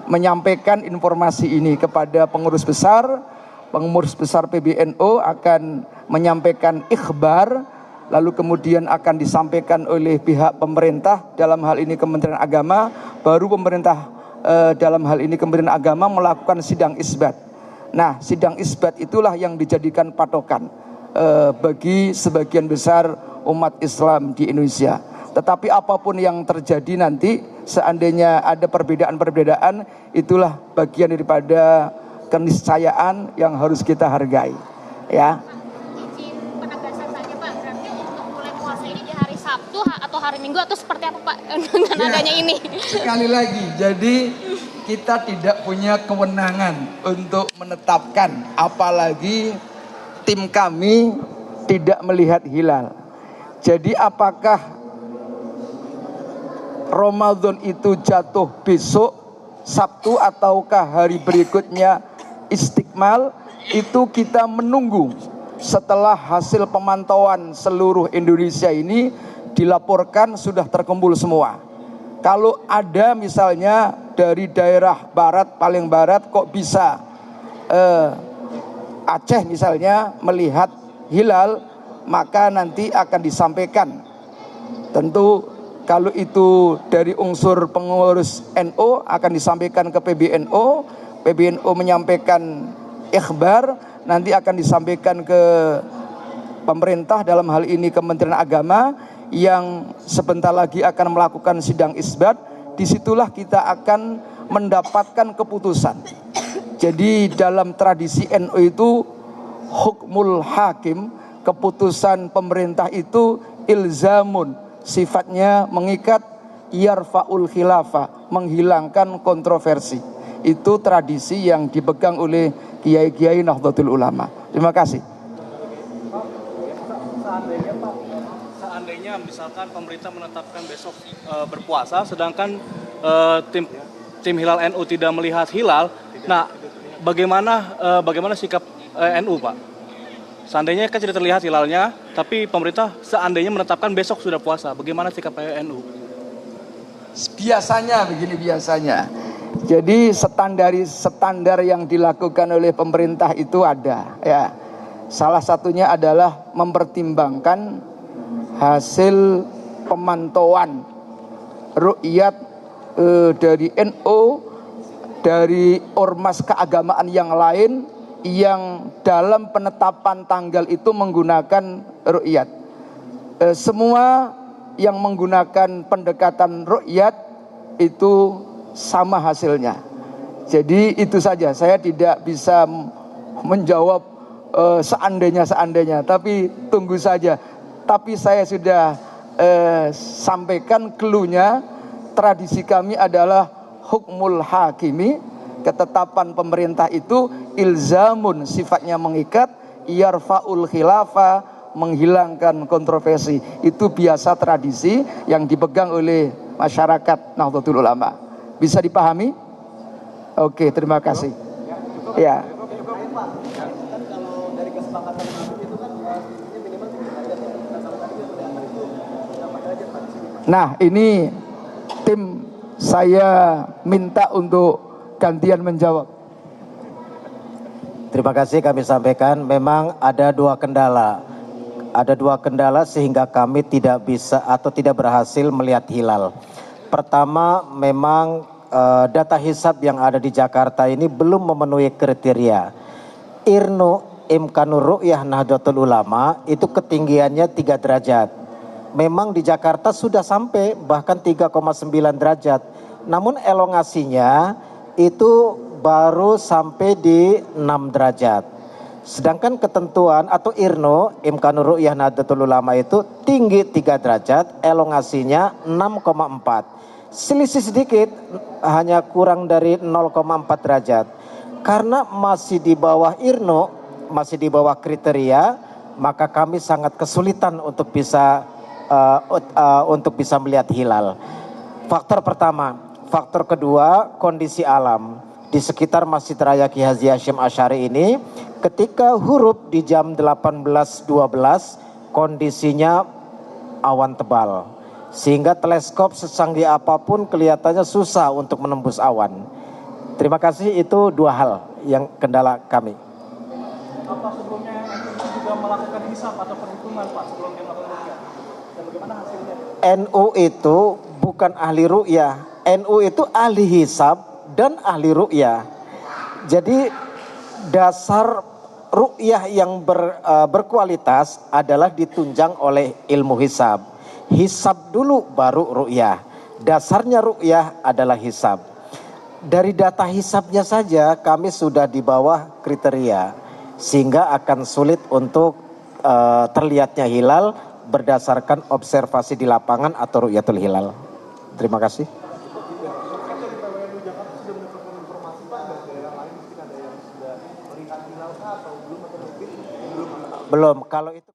menyampaikan informasi ini kepada pengurus besar PBNO akan menyampaikan ikhbar, lalu kemudian akan disampaikan oleh pihak pemerintah, dalam hal ini Kementerian Agama, baru pemerintah dalam hal ini Kementerian Agama melakukan sidang isbat. Nah, sidang isbat itulah yang dijadikan patokan bagi sebagian besar umat Islam di Indonesia. Tetapi apapun yang terjadi nanti, seandainya ada perbedaan-perbedaan, itulah bagian daripada keniscayaan yang harus kita hargai, ya. Izin penegasan saja Pak, berarti untuk mulai puasa ini di hari Sabtu atau hari Minggu atau seperti apa Pak dengan adanya ini? Sekali lagi, jadi kita tidak punya kewenangan untuk menetapkan, apalagi tim kami tidak melihat hilal. Jadi apakah Ramadan itu jatuh besok Sabtu ataukah hari berikutnya Istiqmal, itu kita menunggu setelah hasil pemantauan seluruh Indonesia ini dilaporkan sudah terkumpul semua. Kalau ada misalnya dari daerah barat, paling barat kok bisa Aceh misalnya melihat hilal, maka nanti akan disampaikan. Tentu kalau itu dari unsur pengurus NU akan disampaikan ke PBNO, PBNO menyampaikan ikhbar, nanti akan disampaikan ke pemerintah, dalam hal ini Kementerian Agama, yang sebentar lagi akan melakukan sidang isbat. Disitulah kita akan mendapatkan keputusan. Jadi dalam tradisi NU itu hukmul hakim, keputusan pemerintah itu ilzamun, sifatnya mengikat, yarfa'ul khilafah, menghilangkan kontroversi. Itu tradisi yang dipegang oleh kiai-kiai Nahdlatul Ulama. Terima kasih. seandainya misalkan pemerintah menetapkan besok berpuasa, sedangkan tim Hilal NU tidak melihat hilal, nah bagaimana sikap NU, Pak? Seandainya kan tidak terlihat hilalnya, tapi pemerintah seandainya menetapkan besok sudah puasa, bagaimana sikap NU? Biasanya begini biasanya. Jadi standar yang dilakukan oleh pemerintah itu ada ya. Salah satunya adalah mempertimbangkan hasil pemantauan ru'yat dari NU, dari ormas keagamaan yang lain yang dalam penetapan tanggal itu menggunakan ru'yat. Semua yang menggunakan pendekatan ru'yat itu sama hasilnya. Jadi itu saja, saya tidak bisa menjawab seandainya, tapi tunggu saja. Tapi saya sudah sampaikan clue-nya, tradisi kami adalah hukmul hakimi, ketetapan pemerintah itu ilzamun, sifatnya mengikat, yarfaul khilafa, menghilangkan kontroversi. Itu biasa tradisi yang dipegang oleh masyarakat Nahdlatul Ulama. Bisa dipahami? Oke, terima kasih. Ya. Nah, ini tim saya minta untuk gantian menjawab. Terima kasih, kami sampaikan memang ada dua kendala. Ada dua kendala sehingga kami tidak bisa atau tidak berhasil melihat hilal. Pertama, memang data hisab yang ada di Jakarta ini belum memenuhi kriteria. IRNU Imkanur Ru'yah Nahdlatul Ulama itu ketinggiannya 3 derajat. Memang di Jakarta sudah sampai bahkan 3,9 derajat. Namun elongasinya itu baru sampai di 6 derajat. Sedangkan ketentuan atau IRNU Imkanur Ru'yah Nahdlatul Ulama itu tinggi 3 derajat, elongasinya 6,4. Selisih sedikit, hanya kurang dari 0,4 derajat. Karena masih di bawah IRNU, masih di bawah kriteria, maka kami sangat kesulitan untuk bisa melihat hilal. Faktor pertama. Faktor kedua, kondisi alam. Di sekitar Masjid Raya Ki Haji Hasyim Asy'ari ini, ketika huruf di jam 18.12, kondisinya awan tebal. Sehingga teleskop secanggih apapun kelihatannya susah untuk menembus awan. Terima kasih, itu dua hal yang kendala kami. Apa sebelumnya juga melakukan hisab atau perhitungan, Pak, sebelum dia melakukan ru'yah? Dan bagaimana hasilnya? NU itu bukan ahli ru'yah. NU itu ahli hisab dan ahli ru'yah. Jadi dasar ru'yah yang berkualitas adalah ditunjang oleh ilmu hisab. Hisab dulu baru ru'yah. Dasarnya ru'yah adalah hisab. Dari data hisabnya saja kami sudah di bawah kriteria, sehingga akan sulit untuk terlihatnya hilal berdasarkan observasi di lapangan atau ru'yatul hilal. Terima kasih. Belum, kalau itu.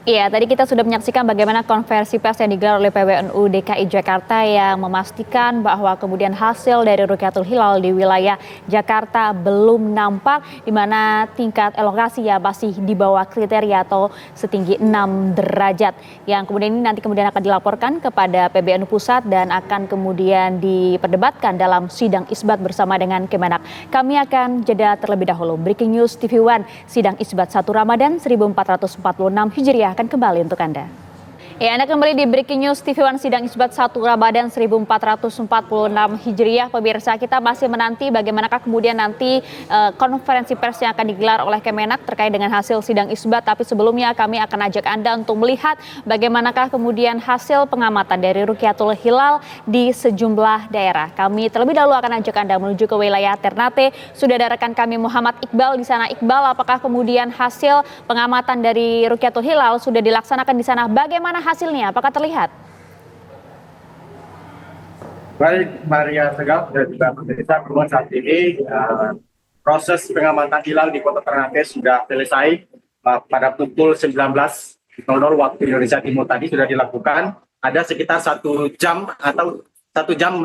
Iya, tadi kita sudah menyaksikan bagaimana konferensi pers yang digelar oleh PWNU DKI Jakarta yang memastikan bahwa kemudian hasil dari Rukyatul Hilal di wilayah Jakarta belum nampak, di mana tingkat elongasi ya masih di bawah kriteria atau setinggi 6 derajat. Yang kemudian ini nanti akan dilaporkan kepada PBNU Pusat dan akan kemudian diperdebatkan dalam sidang isbat bersama dengan Kemenak. Kami akan jeda terlebih dahulu. Breaking News TV One, sidang isbat 1 Ramadan 1446 Hijriah akan kembali untuk Anda. Ya, Anda kembali di Breaking News TV One, sidang isbat 1 Ramadan 1446 Hijriah. Pemirsa, kita masih menanti bagaimanakah kemudian nanti konferensi pers yang akan digelar oleh Kemenak terkait dengan hasil sidang isbat. Tapi sebelumnya kami akan ajak Anda untuk melihat bagaimanakah kemudian hasil pengamatan dari Rukyatul Hilal di sejumlah daerah. Kami terlebih dahulu akan ajak Anda menuju ke wilayah Ternate. Sudah ada rekan kami Muhammad Iqbal di sana. Iqbal, apakah kemudian hasil pengamatan dari Rukyatul Hilal sudah dilaksanakan di sana? Bagaimana hasilnya? Apakah terlihat? Baik, Maria Segaf dan juga pemirsa, kemudian saat ini proses pengamatan hilal di Kota Ternate sudah selesai pada pukul 19 waktu Indonesia Timur tadi sudah dilakukan. Ada sekitar 1 jam atau 1 jam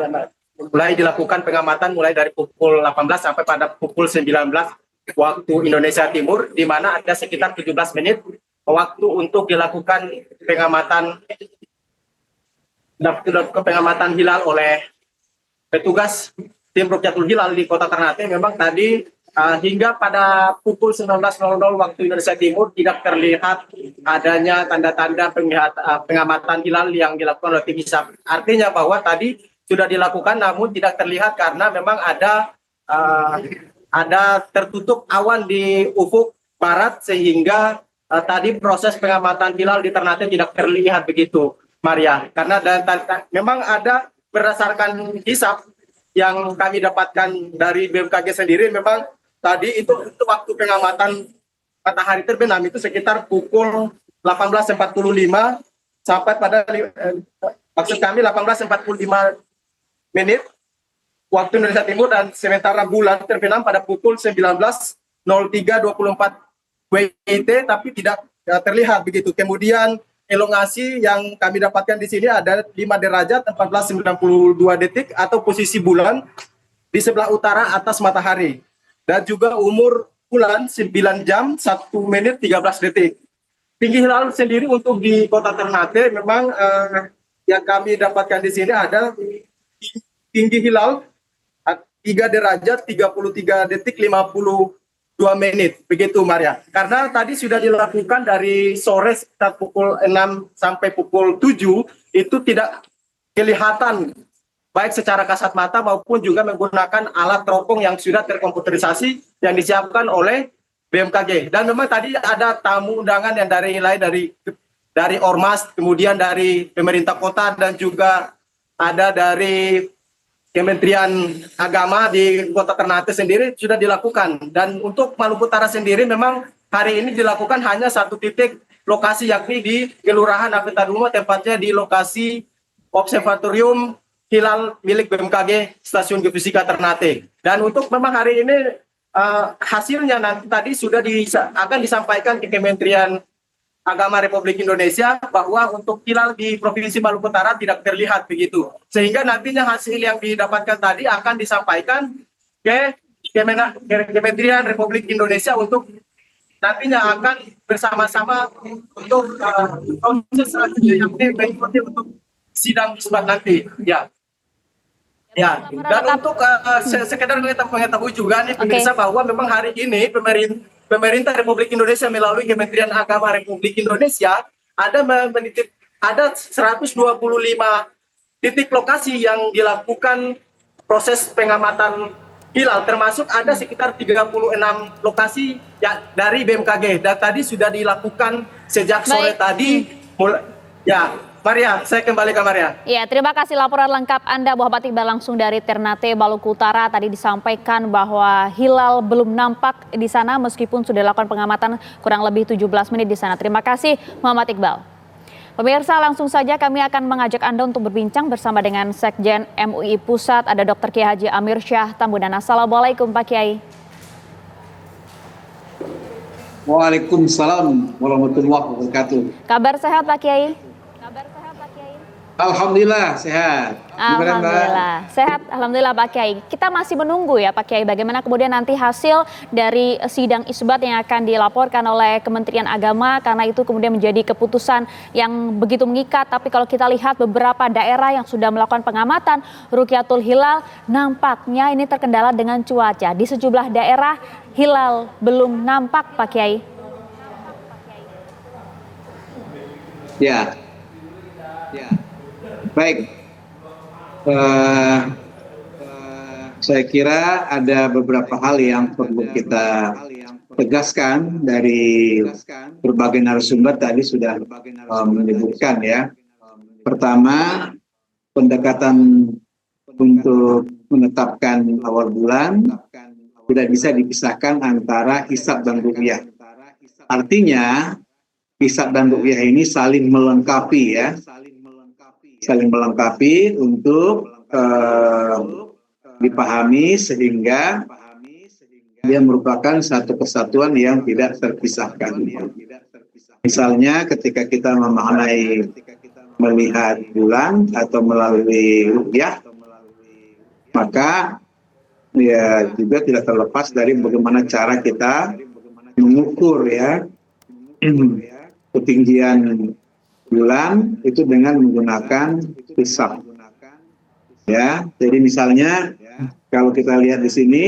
mulai dilakukan pengamatan mulai dari pukul 18 sampai pada pukul 19 waktu Indonesia Timur, di mana ada sekitar 17 menit waktu untuk dilakukan pengamatan hilal oleh petugas tim Rukyatul Hilal di Kota Ternate. Memang tadi hingga pada pukul 19.00 waktu Indonesia Timur tidak terlihat adanya tanda-tanda pengamatan hilal yang dilakukan oleh tim hisab. Artinya bahwa tadi sudah dilakukan namun tidak terlihat karena memang ada tertutup awan di ufuk barat sehingga tadi proses pengamatan hilal di Ternate tidak terlihat begitu, Maria. Karena memang ada berdasarkan hisab yang kami dapatkan dari BMKG sendiri, memang tadi itu waktu pengamatan matahari terbenam itu sekitar pukul 18.45 sampai pada maksud kami 18.45 menit waktu Indonesia Timur, dan sementara bulan terbenam pada pukul 19.03.24 WIT, tapi tidak terlihat begitu. Kemudian elongasi yang kami dapatkan di sini ada 5 derajat 14.92 detik atau posisi bulan di sebelah utara atas matahari, dan juga umur bulan 9 jam 1 menit 13 detik. Tinggi hilal sendiri untuk di Kota Ternate memang yang kami dapatkan di sini ada tinggi hilal 3 derajat 33 detik 52 menit, begitu Maria. Karena tadi sudah dilakukan dari sore sekitar pukul 6 sampai pukul 7, itu tidak kelihatan baik secara kasat mata maupun juga menggunakan alat teropong yang sudah terkomputerisasi yang disiapkan oleh BMKG. Dan memang tadi ada tamu undangan yang dari Ormas, kemudian dari pemerintah kota, dan juga ada dari Kementerian Agama di Kota Ternate sendiri sudah dilakukan. Dan untuk Maluku Utara sendiri memang hari ini dilakukan hanya 1 titik lokasi, yakni di Kelurahan Apitadumo, tepatnya di lokasi Observatorium Hilal milik BMKG Stasiun Geofisika Ternate. Dan untuk memang hari ini hasilnya nanti tadi sudah akan disampaikan ke Kementerian Agama Republik Indonesia bahwa untuk hilal di Provinsi Maluku Utara tidak terlihat begitu. Sehingga nantinya hasil yang didapatkan tadi akan disampaikan ke Kementerian Republik Indonesia untuk nantinya akan bersama-sama untuk proses selanjutnya yang mengikuti untuk sidang isbat nanti. Ya, dan untuk sekedar mengetahui juga nih pemirsa bahwa memang hari ini pemerintah Republik Indonesia melalui Kementerian Agama Republik Indonesia ada 125 titik lokasi yang dilakukan proses pengamatan hilal, termasuk ada sekitar 36 lokasi dari BMKG, dan tadi sudah dilakukan sejak sore tadi. Maria, saya kembali ke Maria. Ya, terima kasih laporan lengkap Anda, Muhammad Iqbal, langsung dari Ternate, Maluku Utara. Tadi disampaikan bahwa hilal belum nampak di sana meskipun sudah dilakukan pengamatan kurang lebih 17 menit di sana. Terima kasih Muhammad Iqbal. Pemirsa, langsung saja kami akan mengajak Anda untuk berbincang bersama dengan Sekjen MUI Pusat, ada Dr. Kiai Haji Amir Syah Tambunan. Assalamualaikum Pak Kiai. Waalaikumsalam warahmatullahi wabarakatuh. Kabar sehat Pak Kiai? Alhamdulillah sehat. Alhamdulillah sehat, alhamdulillah Pak Kiai. Kita masih menunggu ya Pak Kiai, bagaimana kemudian nanti hasil dari sidang isbat yang akan dilaporkan oleh Kementerian Agama, karena itu kemudian menjadi keputusan yang begitu mengikat. Tapi kalau kita lihat beberapa daerah yang sudah melakukan pengamatan Rukyatul Hilal, nampaknya ini terkendala dengan cuaca. Di sejumlah daerah hilal belum nampak Pak Kiai. Ya. Baik, saya kira ada beberapa hal yang perlu kita tegaskan dari berbagai narasumber tadi sudah menyebutkan ya. Pertama, pendekatan untuk menetapkan awal bulan tidak bisa dipisahkan antara hisab dan ru'yah. Artinya, hisab dan ru'yah ini saling melengkapi ya. Saling melengkapi untuk dipahami sehingga dia merupakan satu kesatuan yang tidak terpisahkan. Misalnya ketika kita memaknai melihat bulan atau melalui ru'yah, maka ya juga tidak terlepas dari bagaimana cara kita mengukur ya ketinggian bulan itu dengan menggunakan hisab. Ya, jadi misalnya kalau kita lihat di sini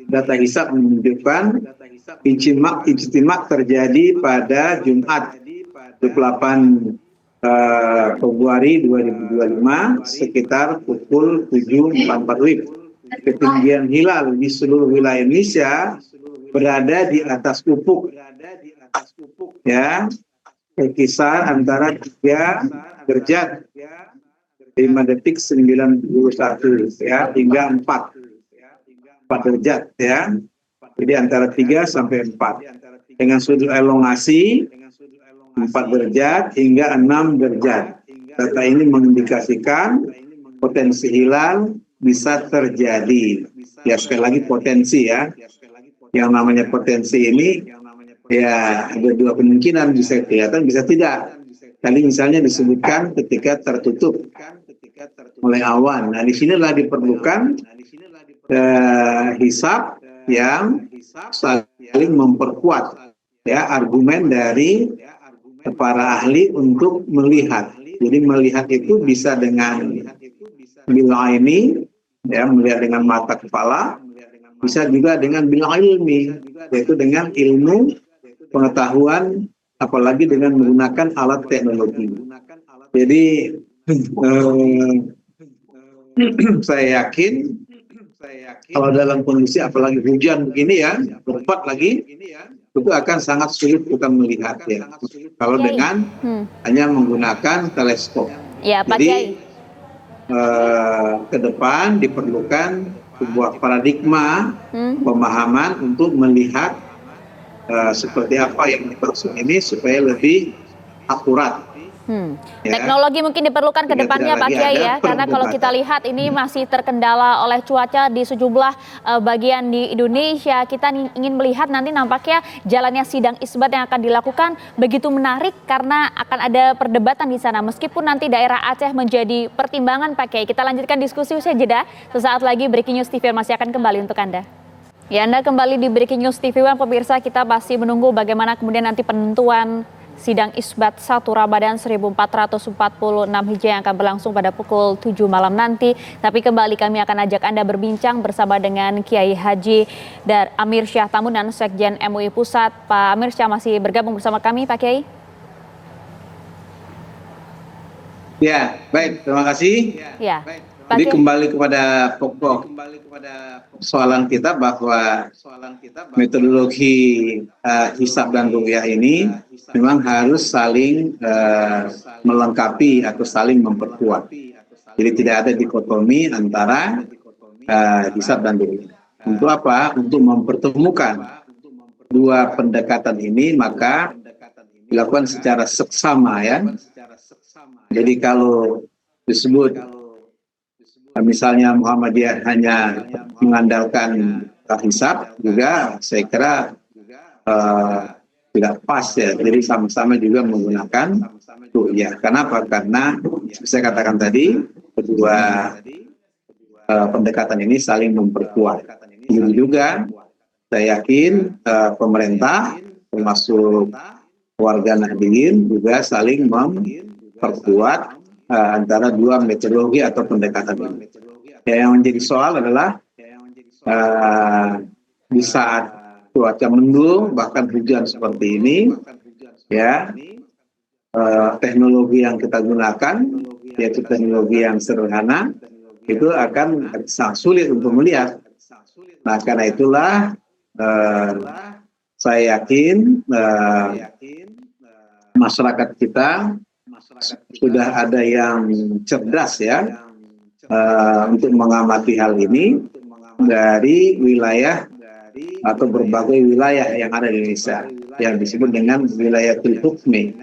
data hisab menunjukkan ijtimak terjadi pada Jumat 28 Februari 2025 sekitar pukul 7.44 WIB. Ketinggian hilal di seluruh wilayah Indonesia berada di atas ufuk, ya, berkisar antara 3 derajat 5 detik 91 ya hingga 4 derajat ya. Jadi antara 3 sampai 4 dengan sudut elongasi 4 derajat hingga 6 derajat. Data ini mengindikasikan potensi hilal bisa terjadi. Ya sekali lagi potensi ya. Yang namanya potensi ini ya ada dua kemungkinan, bisa kelihatan bisa tidak. Tadi misalnya disebutkan ketika tertutup oleh awan. Nah disinilah diperlukan hisab yang saling memperkuat ya argumen dari para ahli untuk melihat. Jadi melihat itu bisa dengan bil aini ya, melihat dengan mata kepala, bisa juga dengan bil ilmi, yaitu dengan ilmu pengetahuan, apalagi dengan menggunakan alat teknologi. Jadi saya yakin kalau dalam kondisi apalagi hujan begini ya, lebat lagi, itu akan sangat sulit kita melihat ya. Kalau dengan hanya menggunakan teleskop. Ya, Pak Jadi ke depan diperlukan sebuah paradigma pemahaman untuk melihat seperti apa yang dimaksud ini supaya lebih akurat. Ya. Teknologi mungkin diperlukan ke depannya Pak Kiai ya, karena kalau kita lihat ini masih terkendala oleh cuaca di sejumlah bagian di Indonesia. Kita ingin melihat nanti nampaknya jalannya sidang isbat yang akan dilakukan begitu menarik karena akan ada perdebatan di sana. Meskipun nanti daerah Aceh menjadi pertimbangan Pak Kiai. Kita lanjutkan diskusi usai jeda. Sesaat lagi Breaking News TV masih akan kembali untuk Anda. Ya, Anda kembali di Breaking News TV One, pemirsa. Kita masih menunggu bagaimana kemudian nanti penentuan sidang isbat 1 Ramadan 1446 Hijriah yang akan berlangsung pada pukul 7 malam nanti. Tapi kembali kami akan ajak Anda berbincang bersama dengan Kiai Haji Amir Syah Tamunan, Sekjen MUI Pusat. Pak Amir Syah masih bergabung bersama kami, Pak Kiai. Ya, baik, terima kasih. Ya. Jadi kembali kepada pokok soalan kita bahwa metodologi hisab dan ru'yah ini memang harus saling melengkapi atau saling memperkuat. Jadi tidak ada dikotomi antara hisab dan ru'yah. Untuk apa? Untuk mempertemukan dua pendekatan ini maka dilakukan secara seksama ya. Jadi kalau disebut misalnya Muhammadiyah hanya mengandalkan hisab juga saya kira tidak pas ya. Jadi sama-sama juga menggunakan ru'yah. Kenapa? Karena saya katakan tadi kedua pendekatan ini saling memperkuat. Begitu juga saya yakin pemerintah termasuk warga Nahdliyin juga saling memperkuat antara dua metodologi atau pendekatan ini. Yang menjadi soal adalah di saat cuaca mendung bahkan hujan seperti ini, ya teknologi yang kita gunakan yaitu teknologi yang sederhana itu akan sangat sulit untuk melihat. Nah karena itulah saya yakin masyarakat kita sudah ada yang cerdas ya untuk mengamati hal ini dari wilayah atau berbagai wilayah yang ada di Indonesia yang disebut dengan wilayah hukmi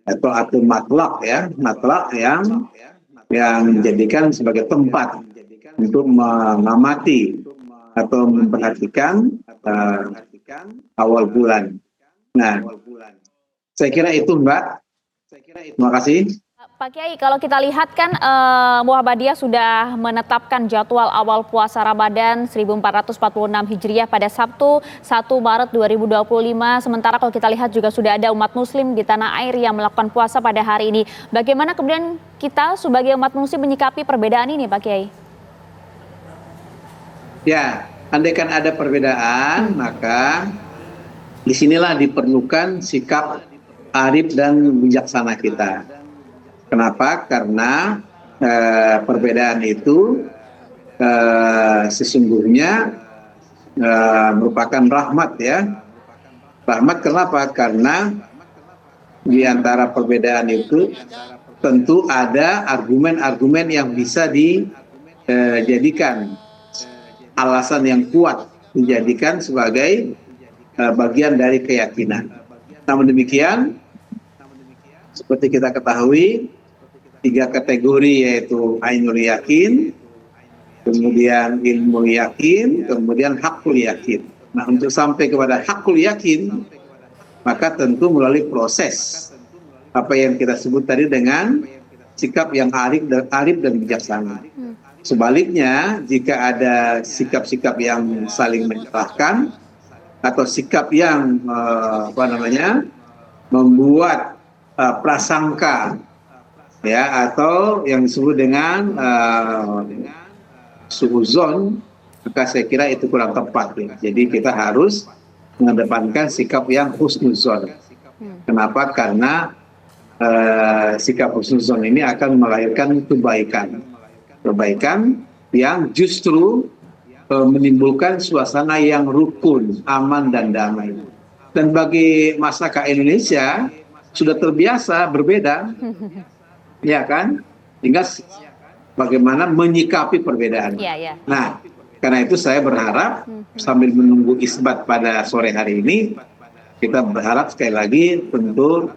atau matlaq ya, matlaq yang dijadikan sebagai tempat untuk mengamati atau memperhatikan awal bulan. Nah, saya kira itu Mbak. Terima kasih. Pak Kiai, kalau kita lihat kan Muhammadiyah sudah menetapkan jadwal awal puasa Ramadan 1446 Hijriah pada Sabtu 1 Maret 2025. Sementara kalau kita lihat juga sudah ada umat muslim di tanah air yang melakukan puasa pada hari ini. Bagaimana kemudian kita sebagai umat muslim menyikapi perbedaan ini, Pak Kiai? Ya, andaikan ada perbedaan, maka disinilah diperlukan sikap arif dan bijaksana kita. Kenapa? Karena perbedaan itu sesungguhnya merupakan rahmat ya. Rahmat kenapa? Karena di antara perbedaan itu tentu ada argumen-argumen yang bisa dijadikan alasan yang kuat, dijadikan sebagai bagian dari keyakinan. Namun demikian, seperti kita ketahui, 3 kategori yaitu ainul yakin, kemudian ilmu yakin, kemudian hakul yakin. Nah, untuk sampai kepada hakul yakin, maka tentu melalui proses apa yang kita sebut tadi dengan sikap yang arif dan bijaksana. Sebaliknya, jika ada sikap-sikap yang saling menyalahkan atau sikap yang membuat prasangka ya, atau yang disebut dengan suuzon, maka saya kira itu kurang tepat ya. Jadi kita harus mengedepankan sikap yang husnuzon. Kenapa? Karena sikap husnuzon ini akan melahirkan kebaikan yang justru menimbulkan suasana yang rukun, aman dan damai. Dan bagi masyarakat Indonesia sudah terbiasa berbeda, ya kan? Tinggal bagaimana menyikapi perbedaan. Nah, karena itu saya berharap sambil menunggu isbat pada sore hari ini, kita berharap sekali lagi tentu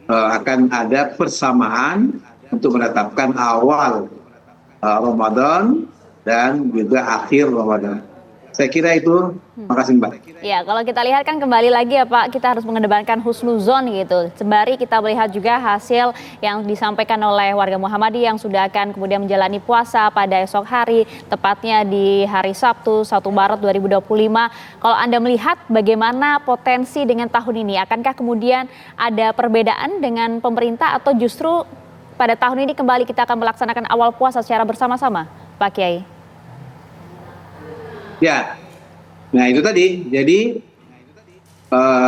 akan ada persamaan untuk menetapkan awal Ramadan dan juga akhir Ramadan. Saya kira itu. Makasih Mbak. Ya, kalau kita lihat kan kembali lagi ya Pak, kita harus mengedepankan husnuzon gitu. Sembari kita melihat juga hasil yang disampaikan oleh warga Muhammadiyah yang sudah akan kemudian menjalani puasa pada esok hari, tepatnya di hari Sabtu 1 Maret 2025. Kalau Anda melihat bagaimana potensi dengan tahun ini, akankah kemudian ada perbedaan dengan pemerintah atau justru pada tahun ini kembali kita akan melaksanakan awal puasa secara bersama-sama, Pak Kiai? Ya, nah itu tadi. Jadi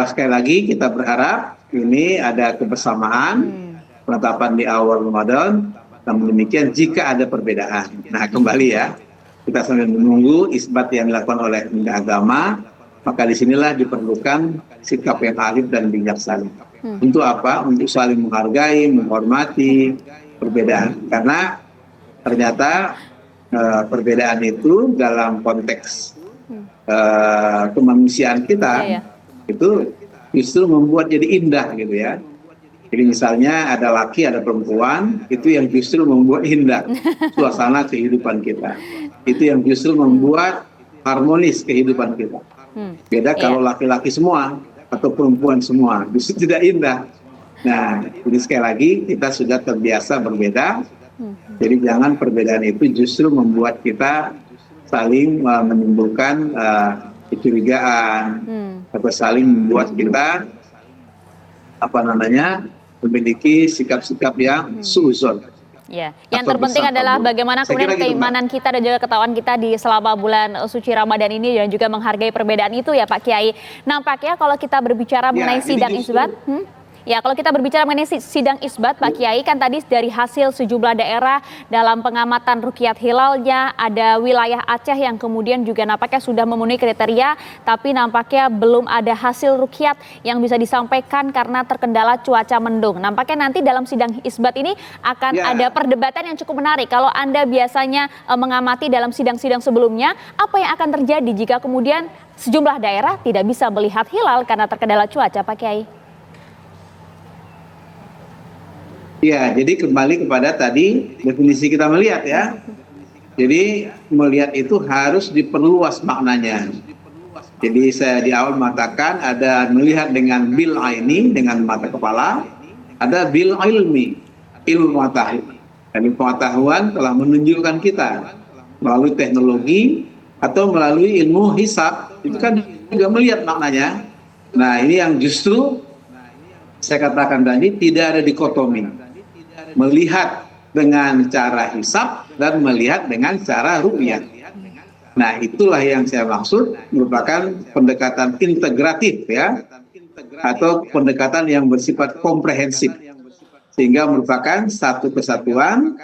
sekali lagi kita berharap ini ada kebersamaan penetapan di awal Ramadan. Namun demikian jika ada perbedaan, nah kembali ya, kita sambil menunggu isbat yang dilakukan oleh agama, maka disinilah diperlukan sikap yang arif dan bijaksana. Untuk apa? Untuk saling menghargai, menghormati perbedaan. Karena ternyata perbedaan itu dalam konteks kemanusiaan kita itu justru membuat jadi indah gitu ya. Jadi misalnya ada laki, ada perempuan, itu yang justru membuat indah suasana kehidupan kita. Itu yang justru membuat harmonis kehidupan kita. Beda kalau laki-laki semua atau perempuan semua, justru tidak indah. Nah, jadi sekali lagi kita sudah terbiasa berbeda. Jadi jangan perbedaan itu justru membuat kita saling menimbulkan kecurigaan atau saling membuat kita memiliki sikap-sikap yang suuzon. Ya, yang terpenting adalah bagaimana kemudian keimanan kita dan juga ketakwaan kita di selama bulan suci Ramadan ini dan juga menghargai perbedaan itu ya Pak Kiai. Nampaknya kalau kita berbicara mengenai sidang isbat, ya, kalau kita berbicara mengenai sidang isbat, Pak Kiai, kan tadi dari hasil sejumlah daerah dalam pengamatan ruqyat hilalnya, ada wilayah Aceh yang kemudian juga nampaknya sudah memenuhi kriteria, tapi nampaknya belum ada hasil ruqyat yang bisa disampaikan karena terkendala cuaca mendung. Nampaknya nanti dalam sidang isbat ini akan ada perdebatan yang cukup menarik. Kalau Anda biasanya mengamati dalam sidang-sidang sebelumnya, apa yang akan terjadi jika kemudian sejumlah daerah tidak bisa melihat hilal karena terkendala cuaca, Pak Kiai? Ya, jadi kembali kepada tadi definisi kita melihat ya. Jadi melihat itu harus diperluas maknanya. Jadi saya di awal mengatakan ada melihat dengan bil aini, dengan mata kepala, ada bil ilmi, ilmu pengetahuan. Dan pengetahuan telah menunjukkan kita melalui teknologi atau melalui ilmu hisab, itu kan juga melihat maknanya. Nah, ini yang justru saya katakan tadi tidak ada dikotomi. Melihat dengan cara hisab dan melihat dengan cara ru'yah. Nah, itulah yang saya maksud merupakan pendekatan integratif ya, atau pendekatan yang bersifat komprehensif, sehingga merupakan satu kesatuan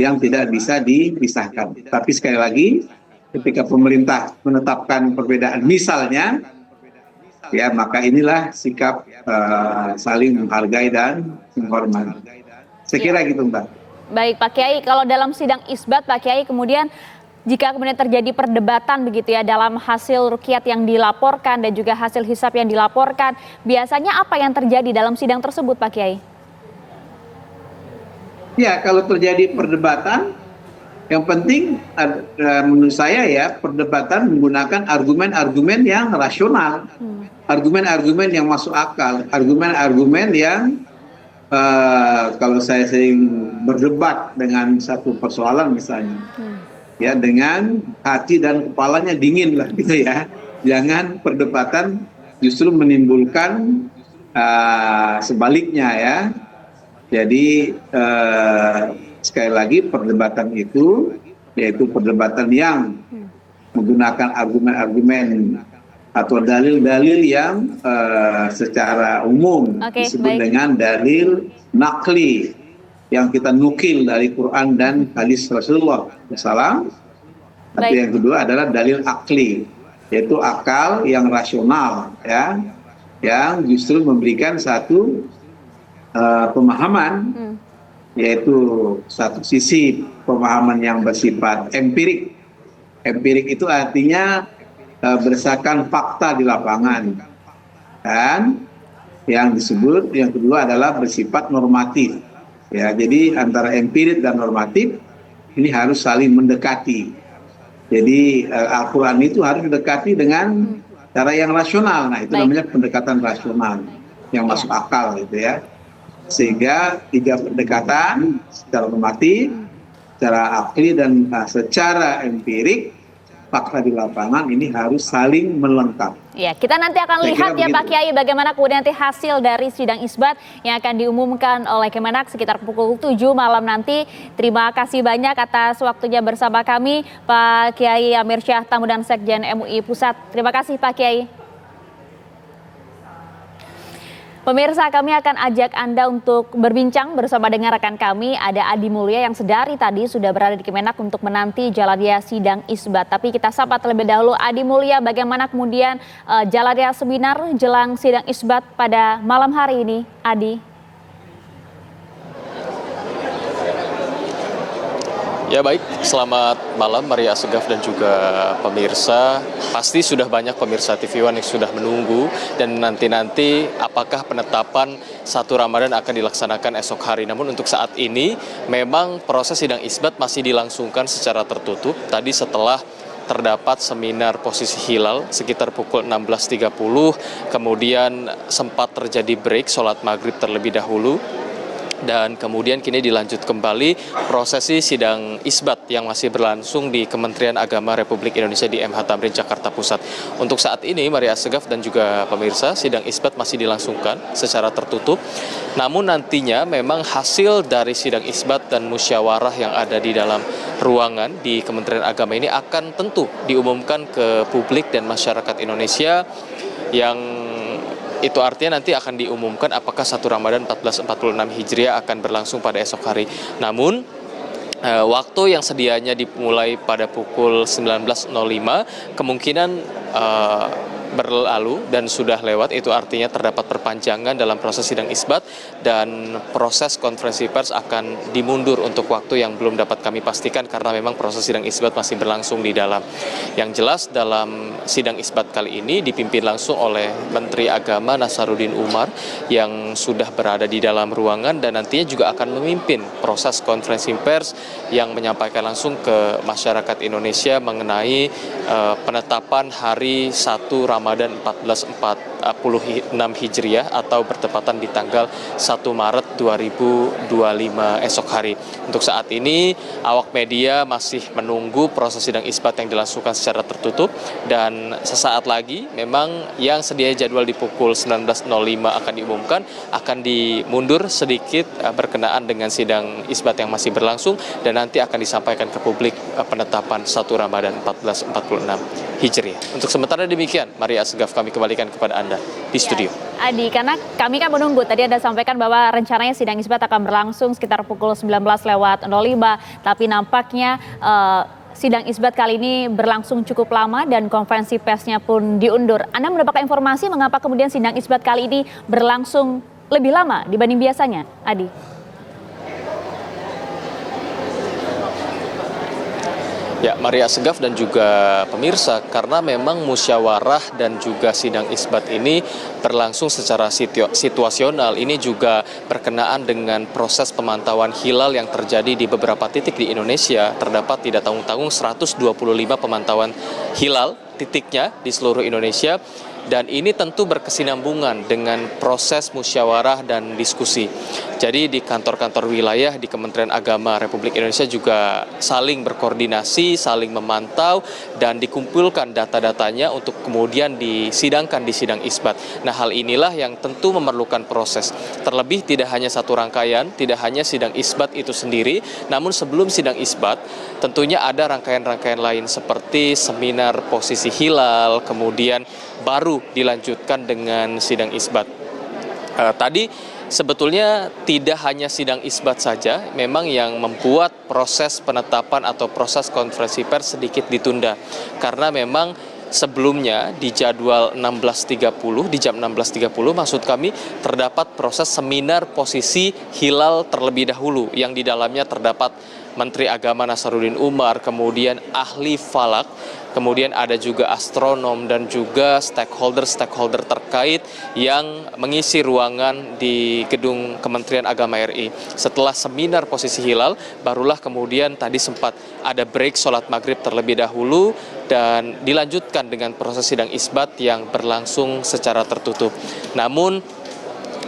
yang tidak bisa dipisahkan. Tapi sekali lagi, ketika pemerintah menetapkan perbedaan misalnya, ya maka inilah sikap saling menghargai dan menghormati. Saya kira gitu, Mbak. Baik Pak Kiai, kalau dalam sidang isbat Pak Kiai kemudian jika kemudian terjadi perdebatan begitu ya dalam hasil ruqyat yang dilaporkan dan juga hasil hisab yang dilaporkan, biasanya apa yang terjadi dalam sidang tersebut Pak Kiai? Ya, kalau terjadi perdebatan, yang penting menurut saya ya, perdebatan menggunakan argumen-argumen yang rasional, argumen-argumen yang masuk akal, argumen-argumen yang kalau saya sering berdebat dengan satu persoalan misalnya, ya dengan hati dan kepalanya dingin lah gitu ya, jangan perdebatan justru menimbulkan sebaliknya ya. Jadi sekali lagi perdebatan itu yaitu perdebatan yang menggunakan argumen-argumen atau dalil-dalil yang secara umum disebut dengan dalil nakli yang kita nukil dari Quran dan hadis Rasulullah SAW. Tapi yang kedua adalah dalil akli, yaitu akal yang rasional ya, yang justru memberikan satu pemahaman, yaitu satu sisi pemahaman yang bersifat empirik. Empirik itu artinya berdasarkan fakta di lapangan, dan yang disebut yang kedua adalah bersifat normatif. Ya, jadi antara empirik dan normatif ini harus saling mendekati. Jadi Al-Quran itu harus mendekati dengan cara yang rasional. Nah, itu namanya pendekatan rasional yang masuk akal gitu ya. Sehingga tiga pendekatan secara normatif, secara akli dan secara empirik, fakta di lapangan ini harus saling melengkapi. Ya, kita nanti akan lihat ya Pak Kiai bagaimana kemudian nanti hasil dari sidang isbat yang akan diumumkan oleh Kemenak sekitar pukul 7 malam nanti. Terima kasih banyak atas waktunya bersama kami Pak Kiai Amir Syah Tambunan Sekjen MUI Pusat. Terima kasih Pak Kiai. Pemirsa, kami akan ajak Anda untuk berbincang bersama dengan rekan kami. Ada Adi Mulya yang sedari tadi sudah berada di Kemenak untuk menanti jalannya sidang isbat. Tapi kita sapa terlebih dahulu Adi Mulya, bagaimana kemudian jalannya seminar jelang sidang isbat pada malam hari ini, Adi? Ya baik, selamat malam Maria Segaf dan juga pemirsa. Pasti sudah banyak pemirsa TV One yang sudah menunggu dan nanti apakah penetapan 1 Ramadan akan dilaksanakan esok hari. Namun untuk saat ini memang proses sidang isbat masih dilangsungkan secara tertutup. Tadi setelah terdapat seminar posisi hilal sekitar pukul 16.30, kemudian sempat terjadi break sholat maghrib terlebih dahulu. Dan kemudian kini dilanjut kembali prosesi sidang isbat yang masih berlangsung di Kementerian Agama Republik Indonesia di MH Tamrin, Jakarta Pusat. Untuk saat ini, Maria Segaf dan juga pemirsa, sidang isbat masih dilangsungkan secara tertutup. Namun nantinya memang hasil dari sidang isbat dan musyawarah yang ada di dalam ruangan di Kementerian Agama ini akan tentu diumumkan ke publik dan masyarakat Indonesia, yang itu artinya nanti akan diumumkan apakah 1 Ramadan 1446 Hijriah akan berlangsung pada esok hari. Namun waktu yang sedianya dimulai pada pukul 19.05 kemungkinan berlalu dan sudah lewat, itu artinya terdapat perpanjangan dalam proses sidang isbat dan proses konferensi pers akan dimundur untuk waktu yang belum dapat kami pastikan karena memang proses sidang isbat masih berlangsung di dalam. Yang jelas dalam sidang isbat kali ini dipimpin langsung oleh Menteri Agama Nasaruddin Umar yang sudah berada di dalam ruangan dan nantinya juga akan memimpin proses konferensi pers yang menyampaikan langsung ke masyarakat Indonesia mengenai penetapan hari 1 Ramadan 1446 Hijriah atau bertepatan di tanggal 1 Maret 2025 esok hari. Untuk saat ini awak media masih menunggu proses sidang isbat yang dilangsungkan secara tertutup dan sesaat lagi memang yang sedianya jadwal di pukul 19.05 akan diumumkan akan dimundur sedikit berkenaan dengan sidang isbat yang masih berlangsung dan nanti akan disampaikan ke publik penetapan 1 Ramadan 1446 Hijriah. Untuk sementara demikian, Maria Asgaf kami kembalikan kepada Anda di studio. Ya, Adi, karena kami kan menunggu, tadi Anda sampaikan bahwa rencananya sidang isbat akan berlangsung sekitar pukul 19.05, tapi nampaknya sidang isbat kali ini berlangsung cukup lama dan konferensi persnya pun diundur. Anda mendapatkan informasi mengapa kemudian sidang isbat kali ini berlangsung lebih lama dibanding biasanya, Adi? Ya, Maria Segaf dan juga pemirsa, karena memang musyawarah dan juga sidang isbat ini berlangsung secara situasional. Ini juga berkenaan dengan proses pemantauan hilal yang terjadi di beberapa titik di Indonesia. Terdapat tidak tanggung-tanggung 125 pemantauan hilal titiknya di seluruh Indonesia. Dan ini tentu berkesinambungan dengan proses musyawarah dan diskusi. Jadi di kantor-kantor wilayah di Kementerian Agama Republik Indonesia juga saling berkoordinasi, saling memantau, dan dikumpulkan data-datanya untuk kemudian disidangkan di sidang isbat. Nah, hal inilah yang tentu memerlukan proses. Terlebih tidak hanya satu rangkaian, tidak hanya sidang isbat itu sendiri, namun sebelum sidang isbat tentunya ada rangkaian-rangkaian lain seperti seminar posisi hilal, kemudian baru dilanjutkan dengan sidang isbat. Tadi sebetulnya tidak hanya sidang isbat saja, memang yang membuat proses penetapan atau proses konferensi pers sedikit ditunda. Karena memang sebelumnya di jadwal 16.30, di jam 16.30 maksud kami, terdapat proses seminar posisi hilal terlebih dahulu yang di dalamnya terdapat Menteri Agama Nasaruddin Umar, kemudian ahli falak, kemudian ada juga astronom dan juga stakeholder terkait yang mengisi ruangan di gedung Kementerian Agama RI. Setelah seminar posisi hilal, barulah kemudian tadi sempat ada break sholat maghrib terlebih dahulu dan dilanjutkan dengan proses sidang isbat yang berlangsung secara tertutup. Namun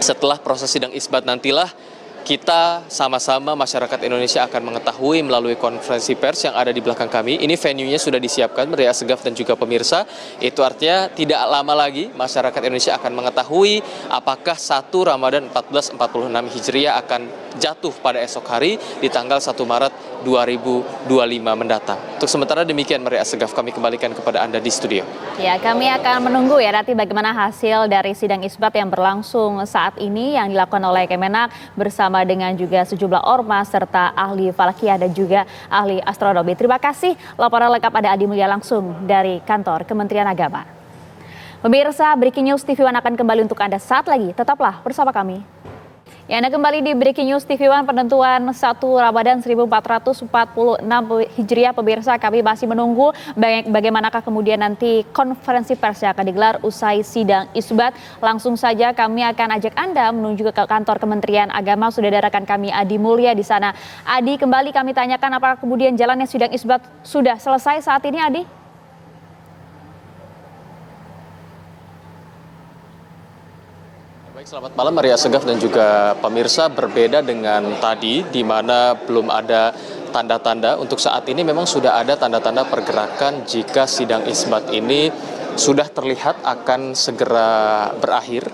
setelah proses sidang isbat nantilah kita sama-sama masyarakat Indonesia akan mengetahui melalui konferensi pers yang ada di belakang kami. Ini venue-nya sudah disiapkan, Maria Segaf dan juga pemirsa. Itu artinya tidak lama lagi masyarakat Indonesia akan mengetahui apakah 1 Ramadan 1446 Hijriah akan jatuh pada esok hari di tanggal 1 Maret 2025 mendatang. Untuk sementara demikian, Maria Segaf, kami kembalikan kepada Anda di studio. Ya, kami akan menunggu ya nanti bagaimana hasil dari sidang isbat yang berlangsung saat ini yang dilakukan oleh Kemenak bersama dengan juga sejumlah ormas serta ahli falakiyah dan juga ahli astronomi. Terima kasih laporan lengkap ada Adi Mulya langsung dari kantor Kementerian Agama. Pemirsa, Breaking News TV One akan kembali untuk Anda saat lagi. Tetaplah bersama kami. Ya, Anda kembali di Breaking News TV One, penentuan 1 Ramadan 1446 Hijriah. Pemirsa, kami masih menunggu bagaimanakah kemudian nanti konferensi pers yang akan digelar usai sidang isbat. Langsung saja kami akan ajak Anda menuju ke kantor Kementerian Agama. Sudah ada rekan kami Adi Mulya di sana. Adi, kembali kami tanyakan apakah kemudian jalannya sidang isbat sudah selesai saat ini, Adi? Baik, selamat malam Maria Segaf dan juga pemirsa. Berbeda dengan tadi di mana belum ada tanda-tanda, untuk saat ini memang sudah ada tanda-tanda pergerakan jika sidang isbat ini sudah terlihat akan segera berakhir.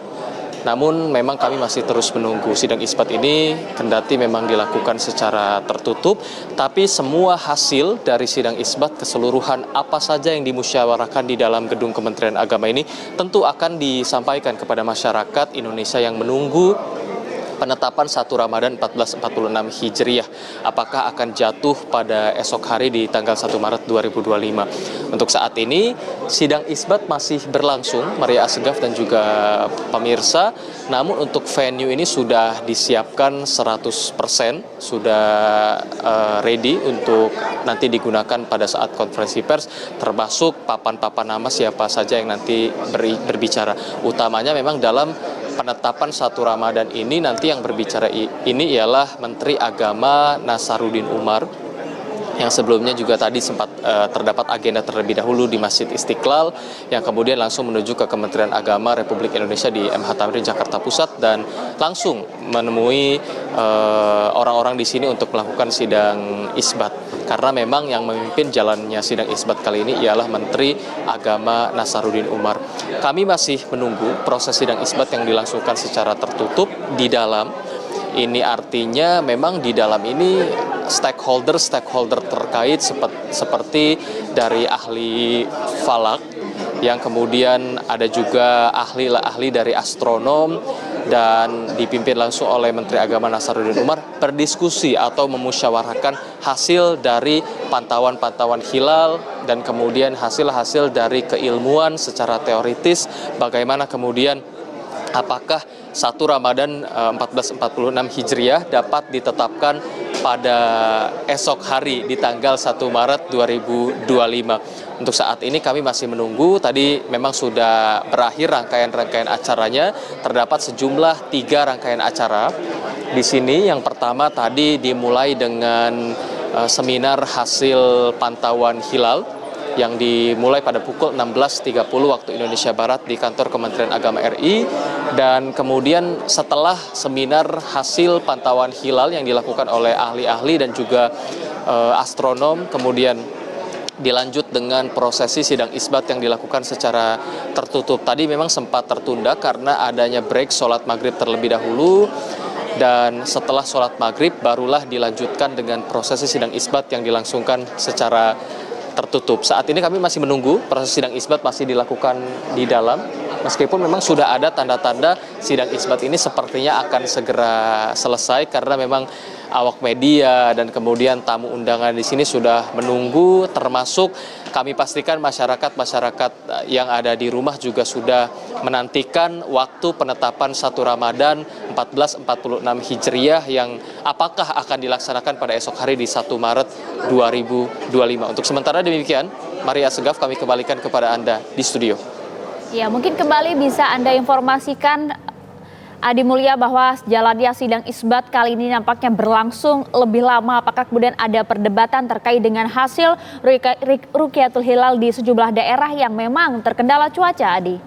Namun memang kami masih terus menunggu sidang isbat ini, kendati memang dilakukan secara tertutup, tapi semua hasil dari sidang isbat keseluruhan apa saja yang dimusyawarahkan di dalam gedung Kementerian Agama ini tentu akan disampaikan kepada masyarakat Indonesia yang menunggu penetapan 1 Ramadan 1446 Hijriah apakah akan jatuh pada esok hari di tanggal 1 Maret 2025. Untuk saat ini sidang isbat masih berlangsung, Maria Assegaf dan juga pemirsa. Namun untuk venue ini sudah disiapkan 100%, sudah ready untuk nanti digunakan pada saat konferensi pers, termasuk papan-papan nama siapa saja yang nanti berbicara. Utamanya memang dalam penetapan 1 Ramadan ini nanti yang berbicara ini ialah Menteri Agama Nasaruddin Umar, yang sebelumnya juga tadi sempat terdapat agenda terlebih dahulu di Masjid Istiqlal, yang kemudian langsung menuju ke Kementerian Agama Republik Indonesia di MH Tamrin Jakarta Pusat dan langsung menemui orang-orang di sini untuk melakukan sidang isbat. Karena memang yang memimpin jalannya sidang isbat kali ini ialah Menteri Agama Nasaruddin Umar. Kami masih menunggu proses sidang isbat yang dilangsungkan secara tertutup di dalam. Ini artinya memang di dalam ini stakeholder terkait seperti dari ahli falak, yang kemudian ada juga ahli dari astronom, dan dipimpin langsung oleh Menteri Agama Nasaruddin Umar, berdiskusi atau memusyawarahkan hasil dari pantauan-pantauan hilal dan kemudian hasil-hasil dari keilmuan secara teoritis, bagaimana kemudian apakah 1 Ramadan 1446 Hijriah dapat ditetapkan pada esok hari di tanggal 1 Maret 2025. Untuk saat ini kami masih menunggu. Tadi memang sudah berakhir rangkaian-rangkaian acaranya. Terdapat sejumlah 3 rangkaian acara di sini. Yang pertama tadi dimulai dengan seminar hasil pantauan hilal yang dimulai pada pukul 16.30 waktu Indonesia Barat di kantor Kementerian Agama RI, dan kemudian setelah seminar hasil pantauan hilal yang dilakukan oleh ahli-ahli dan juga astronom, kemudian dilanjut dengan prosesi sidang isbat yang dilakukan secara tertutup. Tadi memang sempat tertunda karena adanya break sholat maghrib terlebih dahulu, dan setelah sholat maghrib barulah dilanjutkan dengan prosesi sidang isbat yang dilangsungkan secara tertutup. Saat ini kami masih menunggu, proses sidang isbat masih dilakukan di dalam, meskipun memang sudah ada tanda-tanda sidang isbat ini sepertinya akan segera selesai, karena memang awak media dan kemudian tamu undangan di sini sudah menunggu, termasuk kami pastikan masyarakat yang ada di rumah juga sudah menantikan waktu penetapan 1 Ramadan 1446 Hijriah yang apakah akan dilaksanakan pada esok hari di 1 Maret 2025. Untuk sementara demikian, Maria Assegaf, kami kembalikan kepada Anda di studio. Ya, mungkin kembali bisa Anda informasikan, Adi Mulya, bahwa jalannya sidang isbat kali ini nampaknya berlangsung lebih lama. Apakah kemudian ada perdebatan terkait dengan hasil Rukyatul Hilal di sejumlah daerah yang memang terkendala cuaca, Adi?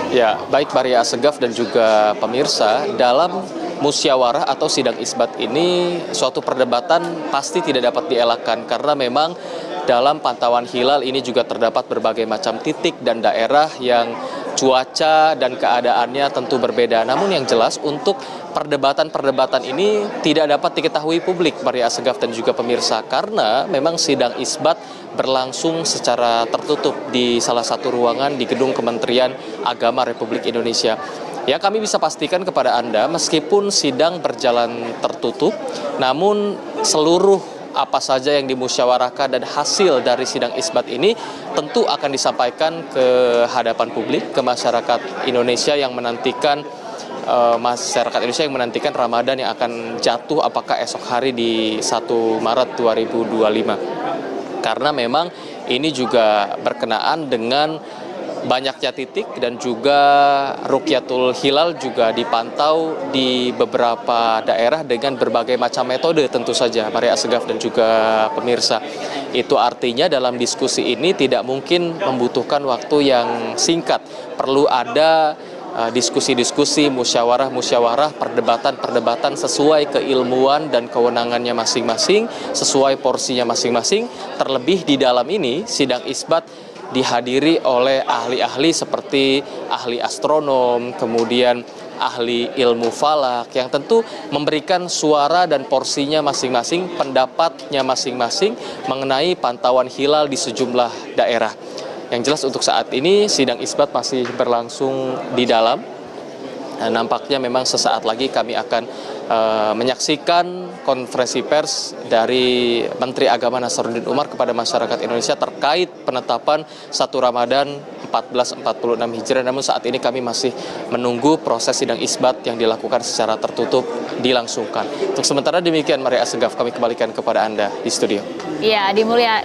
Ya, baik Maria Assegaf dan juga pemirsa, dalam musyawarah atau sidang isbat ini suatu perdebatan pasti tidak dapat dielakkan, karena memang dalam pantauan hilal ini juga terdapat berbagai macam titik dan daerah yang cuaca dan keadaannya tentu berbeda. Namun yang jelas untuk perdebatan ini tidak dapat diketahui publik, Maria Assegaf dan juga pemirsa, karena memang sidang isbat berlangsung secara tertutup di salah satu ruangan di gedung Kementerian Agama Republik Indonesia. Yang kami bisa pastikan kepada Anda, meskipun sidang berjalan tertutup, namun seluruh apa saja yang dimusyawarahkan dan hasil dari sidang isbat ini tentu akan disampaikan ke hadapan publik, ke masyarakat Indonesia yang menantikan Ramadan yang akan jatuh apakah esok hari di 1 Maret 2025. Karena memang ini juga berkenaan dengan banyaknya titik dan juga Rukyatul Hilal juga dipantau di beberapa daerah dengan berbagai macam metode tentu saja, Maria Assegaf dan juga pemirsa. Itu artinya dalam diskusi ini tidak mungkin membutuhkan waktu yang singkat. Perlu ada diskusi-diskusi, musyawarah, perdebatan sesuai keilmuan dan kewenangannya masing-masing, sesuai porsinya masing-masing. Terlebih di dalam ini sidang isbat dihadiri oleh ahli-ahli seperti ahli astronom, kemudian ahli ilmu falak yang tentu memberikan suara dan porsinya masing-masing, pendapatnya masing-masing mengenai pantauan hilal di sejumlah daerah. Yang jelas untuk saat ini sidang isbat masih berlangsung di dalam. Nah, nampaknya memang sesaat lagi kami akan menyaksikan konferensi pers dari Menteri Agama Nasaruddin Umar kepada masyarakat Indonesia terkait penetapan 1 Ramadan 1446 Hijriah. Namun saat ini kami masih menunggu proses sidang isbat yang dilakukan secara tertutup dilangsungkan. Untuk sementara demikian, Maria Assegaf, kami kembalikan kepada Anda di studio. Iya, Adi Mulya,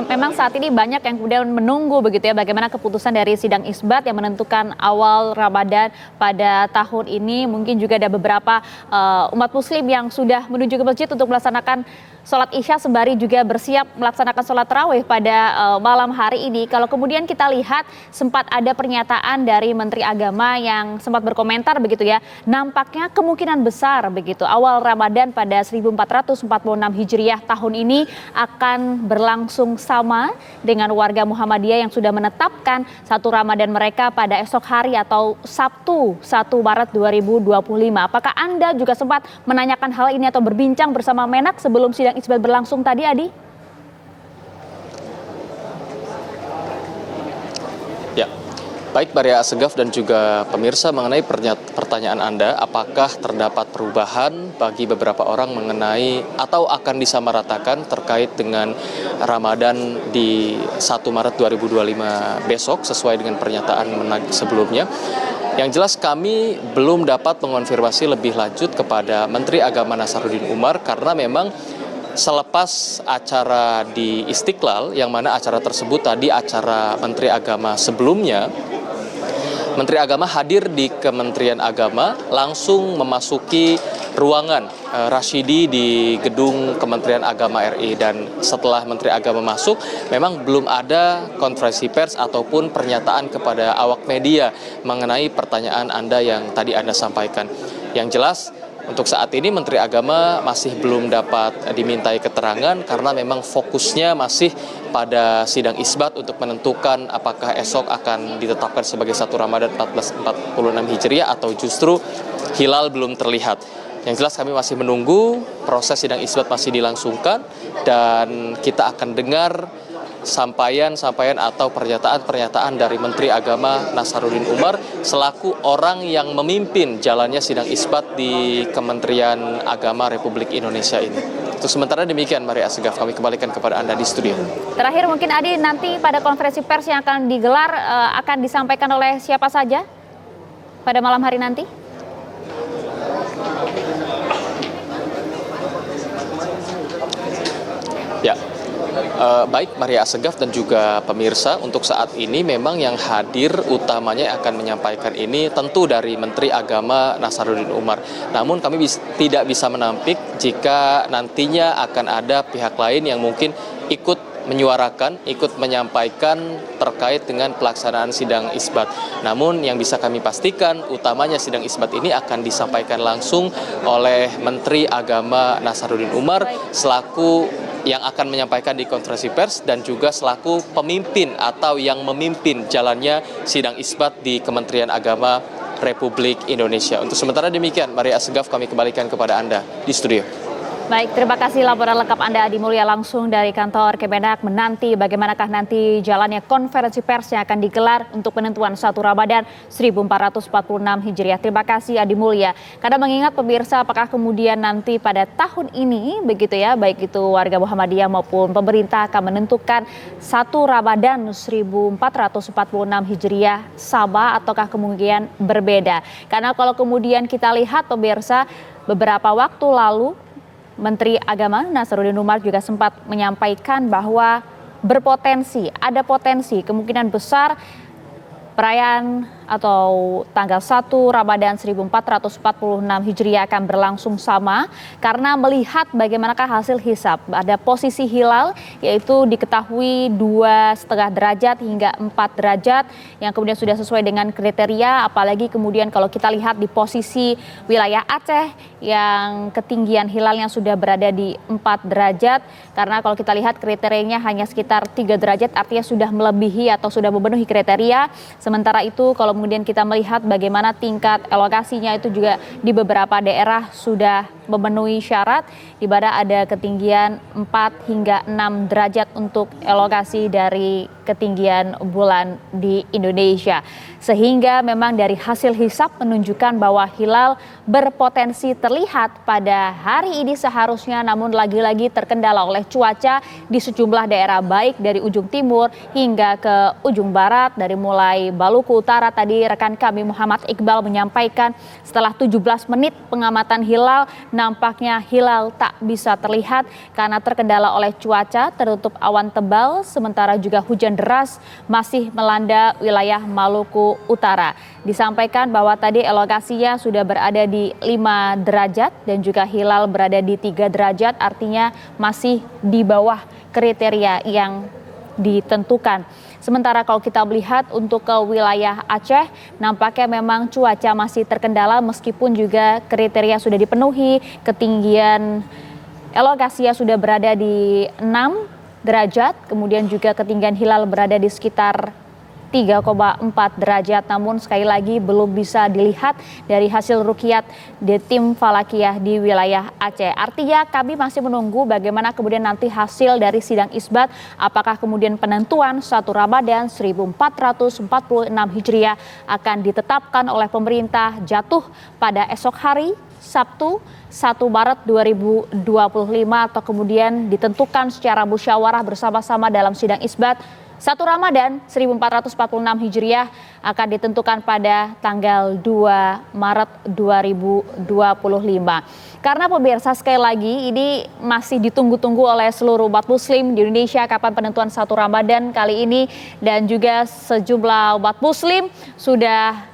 memang saat ini banyak yang kemudian menunggu begitu ya bagaimana keputusan dari sidang isbat yang menentukan awal Ramadan pada tahun ini. Mungkin juga ada beberapa umat muslim yang sudah menuju ke masjid untuk melaksanakan sholat isya sembari juga bersiap melaksanakan sholat tarawih pada malam hari ini. Kalau kemudian kita lihat sempat ada pernyataan dari Menteri Agama yang sempat berkomentar begitu ya, nampaknya kemungkinan besar begitu awal Ramadan pada 1446 Hijriah tahun ini akan berlangsung sama dengan warga Muhammadiyah yang sudah menetapkan 1 Ramadan mereka pada esok hari atau Sabtu 1 Maret 2025. Apakah Anda juga sempat menanyakan hal ini atau berbincang bersama Menak sebelum sidang isbat berlangsung tadi, Adi? Ya, baik Maria Assegaf dan juga pemirsa, mengenai pertanyaan Anda, apakah terdapat perubahan bagi beberapa orang mengenai atau akan disamaratakan terkait dengan Ramadan di 1 Maret 2025 besok sesuai dengan pernyataan sebelumnya. Yang jelas kami belum dapat mengonfirmasi lebih lanjut kepada Menteri Agama Nasaruddin Umar karena memang selepas acara di Istiqlal, yang mana acara tersebut tadi acara Menteri Agama sebelumnya, Menteri Agama hadir di Kementerian Agama langsung memasuki ruangan Rashidi di gedung Kementerian Agama RI, dan setelah Menteri Agama masuk memang belum ada konferensi pers ataupun pernyataan kepada awak media mengenai pertanyaan Anda yang tadi Anda sampaikan. Yang jelas untuk saat ini Menteri Agama masih belum dapat dimintai keterangan karena memang fokusnya masih pada sidang isbat untuk menentukan apakah esok akan ditetapkan sebagai 1 Ramadan 1446 Hijriah atau justru hilal belum terlihat. Yang jelas kami masih menunggu proses sidang isbat masih dilangsungkan dan kita akan dengar sampaian atau pernyataan dari Menteri Agama Nasaruddin Umar selaku orang yang memimpin jalannya sidang isbat di Kementerian Agama Republik Indonesia ini. Untuk sementara demikian, Maria Assegaf, kami kembalikan kepada Anda di studio. Terakhir mungkin Adi, nanti pada konferensi pers yang akan digelar akan disampaikan oleh siapa saja pada malam hari nanti? Ya. Baik Maria Assegaf dan juga pemirsa, untuk saat ini memang yang hadir utamanya akan menyampaikan ini tentu dari Menteri Agama Nasaruddin Umar. Namun kami tidak bisa menampik jika nantinya akan ada pihak lain yang mungkin ikut menyuarakan, ikut menyampaikan terkait dengan pelaksanaan sidang isbat. Namun yang bisa kami pastikan utamanya sidang isbat ini akan disampaikan langsung oleh Menteri Agama Nasaruddin Umar selaku yang akan menyampaikan di konferensi pers dan juga selaku pemimpin atau yang memimpin jalannya sidang isbat di Kementerian Agama Republik Indonesia. Untuk sementara demikian, Maria Assegaf, kami kembalikan kepada Anda di studio. Baik, terima kasih laporan lengkap Anda Adi Mulya langsung dari kantor Kemenak. Menanti bagaimanakah nanti jalannya konferensi pers yang akan digelar untuk penentuan 1 Ramadan 1446 Hijriah. Terima kasih Adi Mulya. Karena mengingat pemirsa, apakah kemudian nanti pada tahun ini begitu ya, baik itu warga Muhammadiyah maupun pemerintah akan menentukan 1 Ramadan 1446 Hijriah sama ataukah kemungkinan berbeda. Karena kalau kemudian kita lihat pemirsa, beberapa waktu lalu Menteri Agama Nasaruddin Umar juga sempat menyampaikan bahwa ada potensi kemungkinan besar perayaan atau tanggal 1 Ramadan 1446 Hijriah akan berlangsung sama karena melihat bagaimanakah hasil hisab. Ada posisi hilal yaitu diketahui 2,5 derajat hingga 4 derajat yang kemudian sudah sesuai dengan kriteria, apalagi kemudian kalau kita lihat di posisi wilayah Aceh yang ketinggian hilalnya sudah berada di 4 derajat karena kalau kita lihat kriterianya hanya sekitar 3 derajat artinya sudah melebihi atau sudah memenuhi kriteria. Sementara itu kalau kemudian kita melihat bagaimana tingkat elongasinya itu juga di beberapa daerah sudah memenuhi syarat, di mana ada ketinggian 4 hingga 6 derajat untuk elongasi dari ketinggian bulan di Indonesia. Sehingga memang dari hasil hisap menunjukkan bahwa hilal berpotensi terlihat pada hari ini seharusnya, namun lagi-lagi terkendala oleh cuaca di sejumlah daerah baik dari ujung timur hingga ke ujung barat. Dari mulai Maluku Utara tadi rekan kami Muhammad Iqbal menyampaikan setelah 17 menit pengamatan hilal nampaknya hilal tak bisa terlihat karena terkendala oleh cuaca, tertutup awan tebal, sementara juga hujan deras masih melanda wilayah Maluku Utara. Disampaikan bahwa tadi elongasinya sudah berada di 5 derajat dan juga hilal berada di 3 derajat, artinya masih di bawah kriteria yang ditentukan. Sementara kalau kita melihat untuk ke wilayah Aceh, nampaknya memang cuaca masih terkendala meskipun juga kriteria sudah dipenuhi, ketinggian elongasinya sudah berada di 6 derajat, kemudian juga ketinggian hilal berada di sekitar 3,4 derajat, namun sekali lagi belum bisa dilihat dari hasil ruqyat di tim Falakiyah di wilayah Aceh. Artinya kami masih menunggu bagaimana kemudian nanti hasil dari sidang isbat, apakah kemudian penentuan 1 Ramadan 1446 Hijriah akan ditetapkan oleh pemerintah jatuh pada esok hari Sabtu 1 Maret 2025 atau kemudian ditentukan secara musyawarah bersama-sama dalam sidang isbat 1 Ramadan 1446 Hijriah akan ditentukan pada tanggal 2 Maret 2025. Karena pemirsa sekali lagi ini masih ditunggu-tunggu oleh seluruh umat muslim di Indonesia kapan penentuan 1 Ramadan kali ini, dan juga sejumlah umat muslim sudah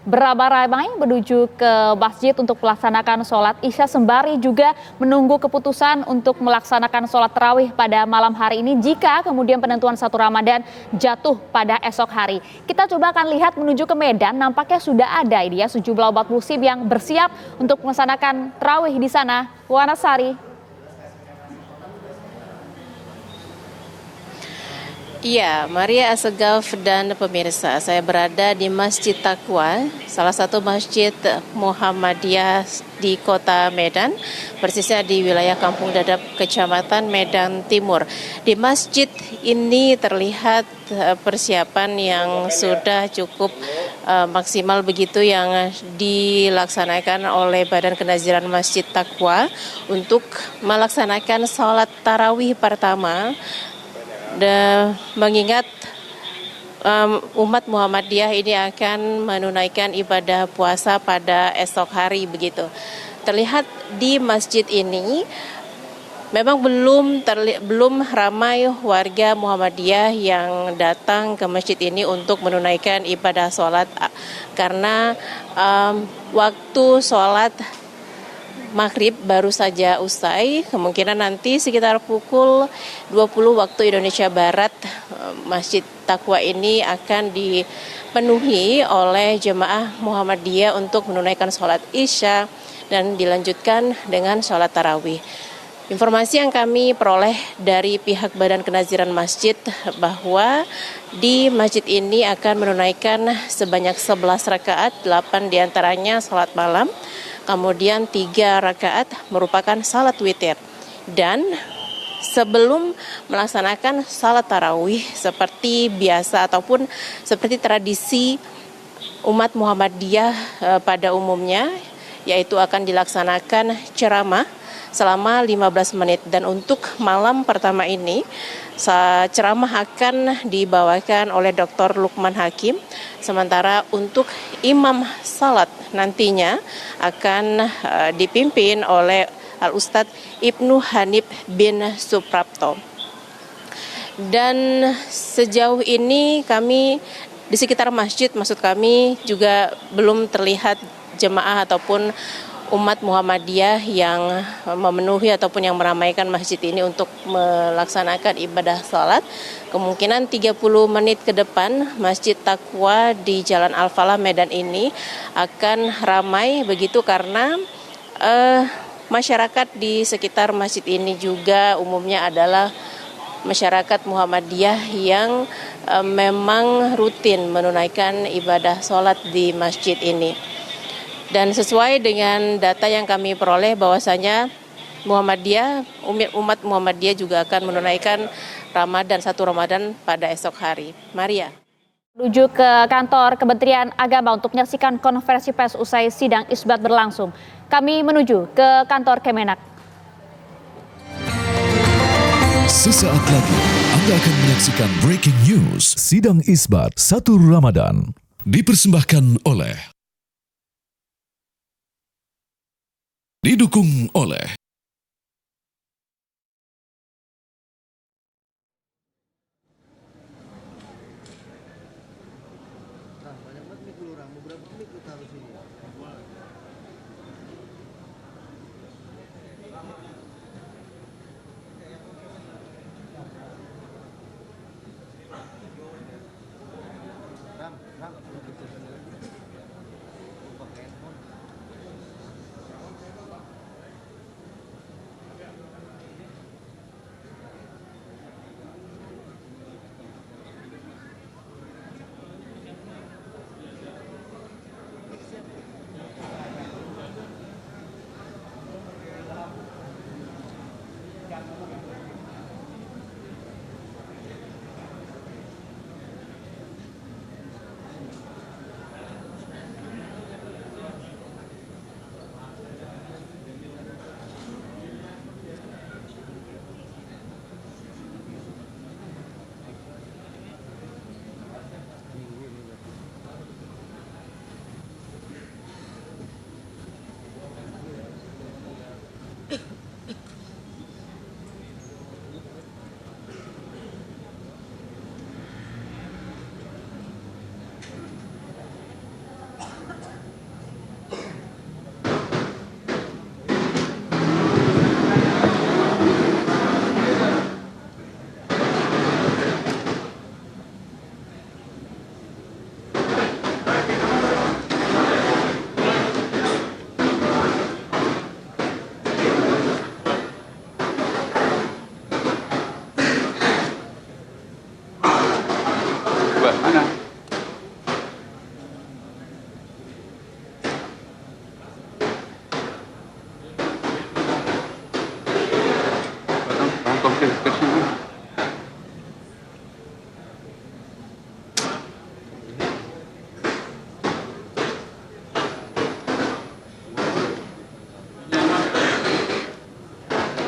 beramai-ramai menuju ke masjid untuk melaksanakan sholat Isya sembari juga menunggu keputusan untuk melaksanakan sholat tarawih pada malam hari ini jika kemudian penentuan 1 Ramadan jatuh pada esok hari. Kita coba akan lihat menuju ke Medan, nampaknya sudah ada ini ya sejumlah umat muslim yang bersiap untuk melaksanakan tarawih di sana. Wanasari. Iya, Maria Asegaf dan pemirsa, saya berada di Masjid Taqwa, salah satu masjid Muhammadiyah di kota Medan, persisnya di wilayah Kampung Dadap, Kecamatan Medan Timur. Di masjid ini terlihat persiapan yang sudah cukup maksimal begitu yang dilaksanakan oleh Badan Kenaziran Masjid Taqwa untuk melaksanakan sholat tarawih pertama. Dan mengingat umat Muhammadiyah ini akan menunaikan ibadah puasa pada esok hari begitu. Terlihat di masjid ini memang belum ramai warga Muhammadiyah yang datang ke masjid ini untuk menunaikan ibadah sholat karena waktu sholat Maghrib baru saja usai, kemungkinan nanti sekitar pukul 20 waktu Indonesia Barat, Masjid Taqwa ini akan dipenuhi oleh jemaah Muhammadiyah untuk menunaikan sholat Isya dan dilanjutkan dengan sholat tarawih. Informasi yang kami peroleh dari pihak Badan Kenaziran Masjid bahwa di masjid ini akan menunaikan sebanyak 11 rakaat, 8 diantaranya sholat malam, kemudian 3 rakaat merupakan salat witir. Dan sebelum melaksanakan salat tarawih seperti biasa ataupun seperti tradisi umat Muhammadiyah pada umumnya, yaitu akan dilaksanakan ceramah selama 15 menit. Dan untuk malam pertama ini ceramah akan dibawakan oleh Dr. Lukman Hakim, sementara untuk imam salat nantinya akan dipimpin oleh Al-Ustadz Ibnu Hanif bin Suprapto. Dan sejauh ini kami di sekitar masjid, maksud kami juga belum terlihat jemaah ataupun umat Muhammadiyah yang memenuhi ataupun yang meramaikan masjid ini untuk melaksanakan ibadah sholat. Kemungkinan 30 menit ke depan Masjid Taqwa di Jalan Al-Falah Medan ini akan ramai begitu karena masyarakat di sekitar masjid ini juga umumnya adalah masyarakat Muhammadiyah yang memang rutin menunaikan ibadah sholat di masjid ini. Dan sesuai dengan data yang kami peroleh bahwasanya Muhammadiyah, umat Muhammadiyah juga akan menunaikan Ramadan, 1 Ramadan pada esok hari. Maria. Menuju ke kantor Kementerian Agama untuk menyaksikan konferensi pers usai sidang isbat berlangsung. Kami menuju ke kantor Kemenak. Sesaat lagi Anda akan menyaksikan breaking news sidang isbat 1 Ramadan. Dipersembahkan oleh, didukung oleh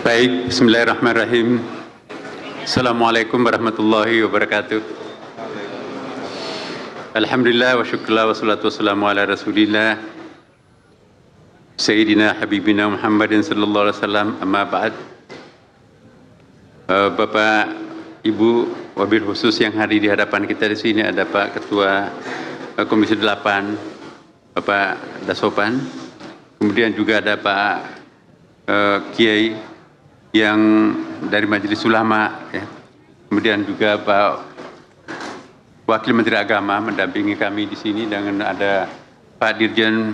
Baik, bismillahirrahmanirrahim. Assalamualaikum warahmatullahi wabarakatuh. Alhamdulillah wa syukurlah wa salatu wassalamu ala rasulillah Sayyidina Habibina Muhammadin sallallahu alaihi wasallam, amma ba'd. Bapak, Ibu, wabil khusus yang hadir di hadapan kita di sini ada Pak Ketua Komisi 8, Bapak Dasopan. Kemudian juga ada Pak Kiai yang dari Majelis Ulama, ya. Kemudian juga Pak Wakil Menteri Agama mendampingi kami di sini, dengan ada Pak Dirjen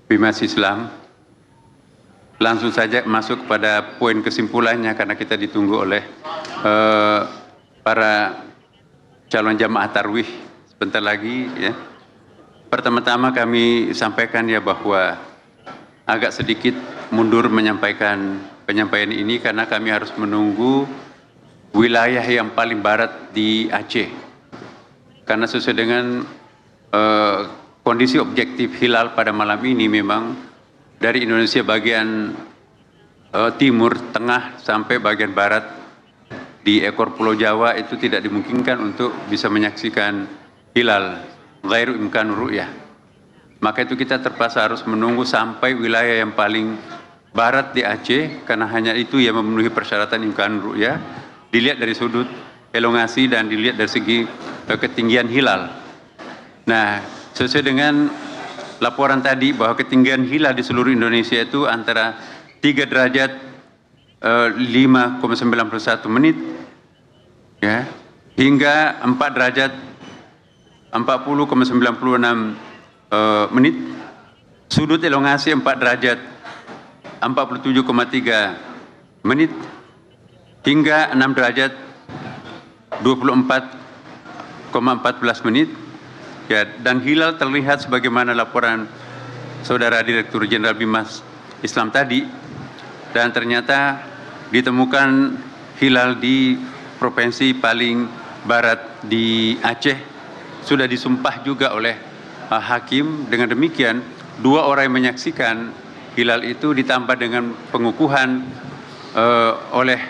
Bimas Islam. Langsung saja masuk pada poin kesimpulannya karena kita ditunggu oleh para calon jamaah tarwih sebentar lagi, ya. Pertama-tama kami sampaikan ya bahwa agak sedikit mundur menyampaikan penyampaian ini karena kami harus menunggu wilayah yang paling barat di Aceh. Karena sesuai dengan kondisi objektif hilal pada malam ini, memang dari Indonesia bagian timur, tengah sampai bagian barat di ekor Pulau Jawa itu tidak dimungkinkan untuk bisa menyaksikan hilal ghairu imkan ru'yah. Maka itu kita terpaksa harus menunggu sampai wilayah yang paling barat di Aceh, karena hanya itu yang memenuhi persyaratan imkan ru'yah, dilihat dari sudut elongasi dan dilihat dari segi ketinggian hilal. Nah, sesuai dengan laporan tadi bahwa ketinggian hilal di seluruh Indonesia itu antara 3 derajat 5,91 menit, ya, hingga 4 derajat 40,96 menit. Sudut elongasi 4 derajat 47,3 menit hingga 6 derajat 24,14 menit, ya, dan hilal terlihat sebagaimana laporan Saudara Direktur Jenderal Bimas Islam tadi dan ternyata ditemukan hilal di provinsi paling barat di Aceh, sudah disumpah juga oleh hakim. Dengan demikian 2 orang yang menyaksikan hilal itu ditambah dengan pengukuhan oleh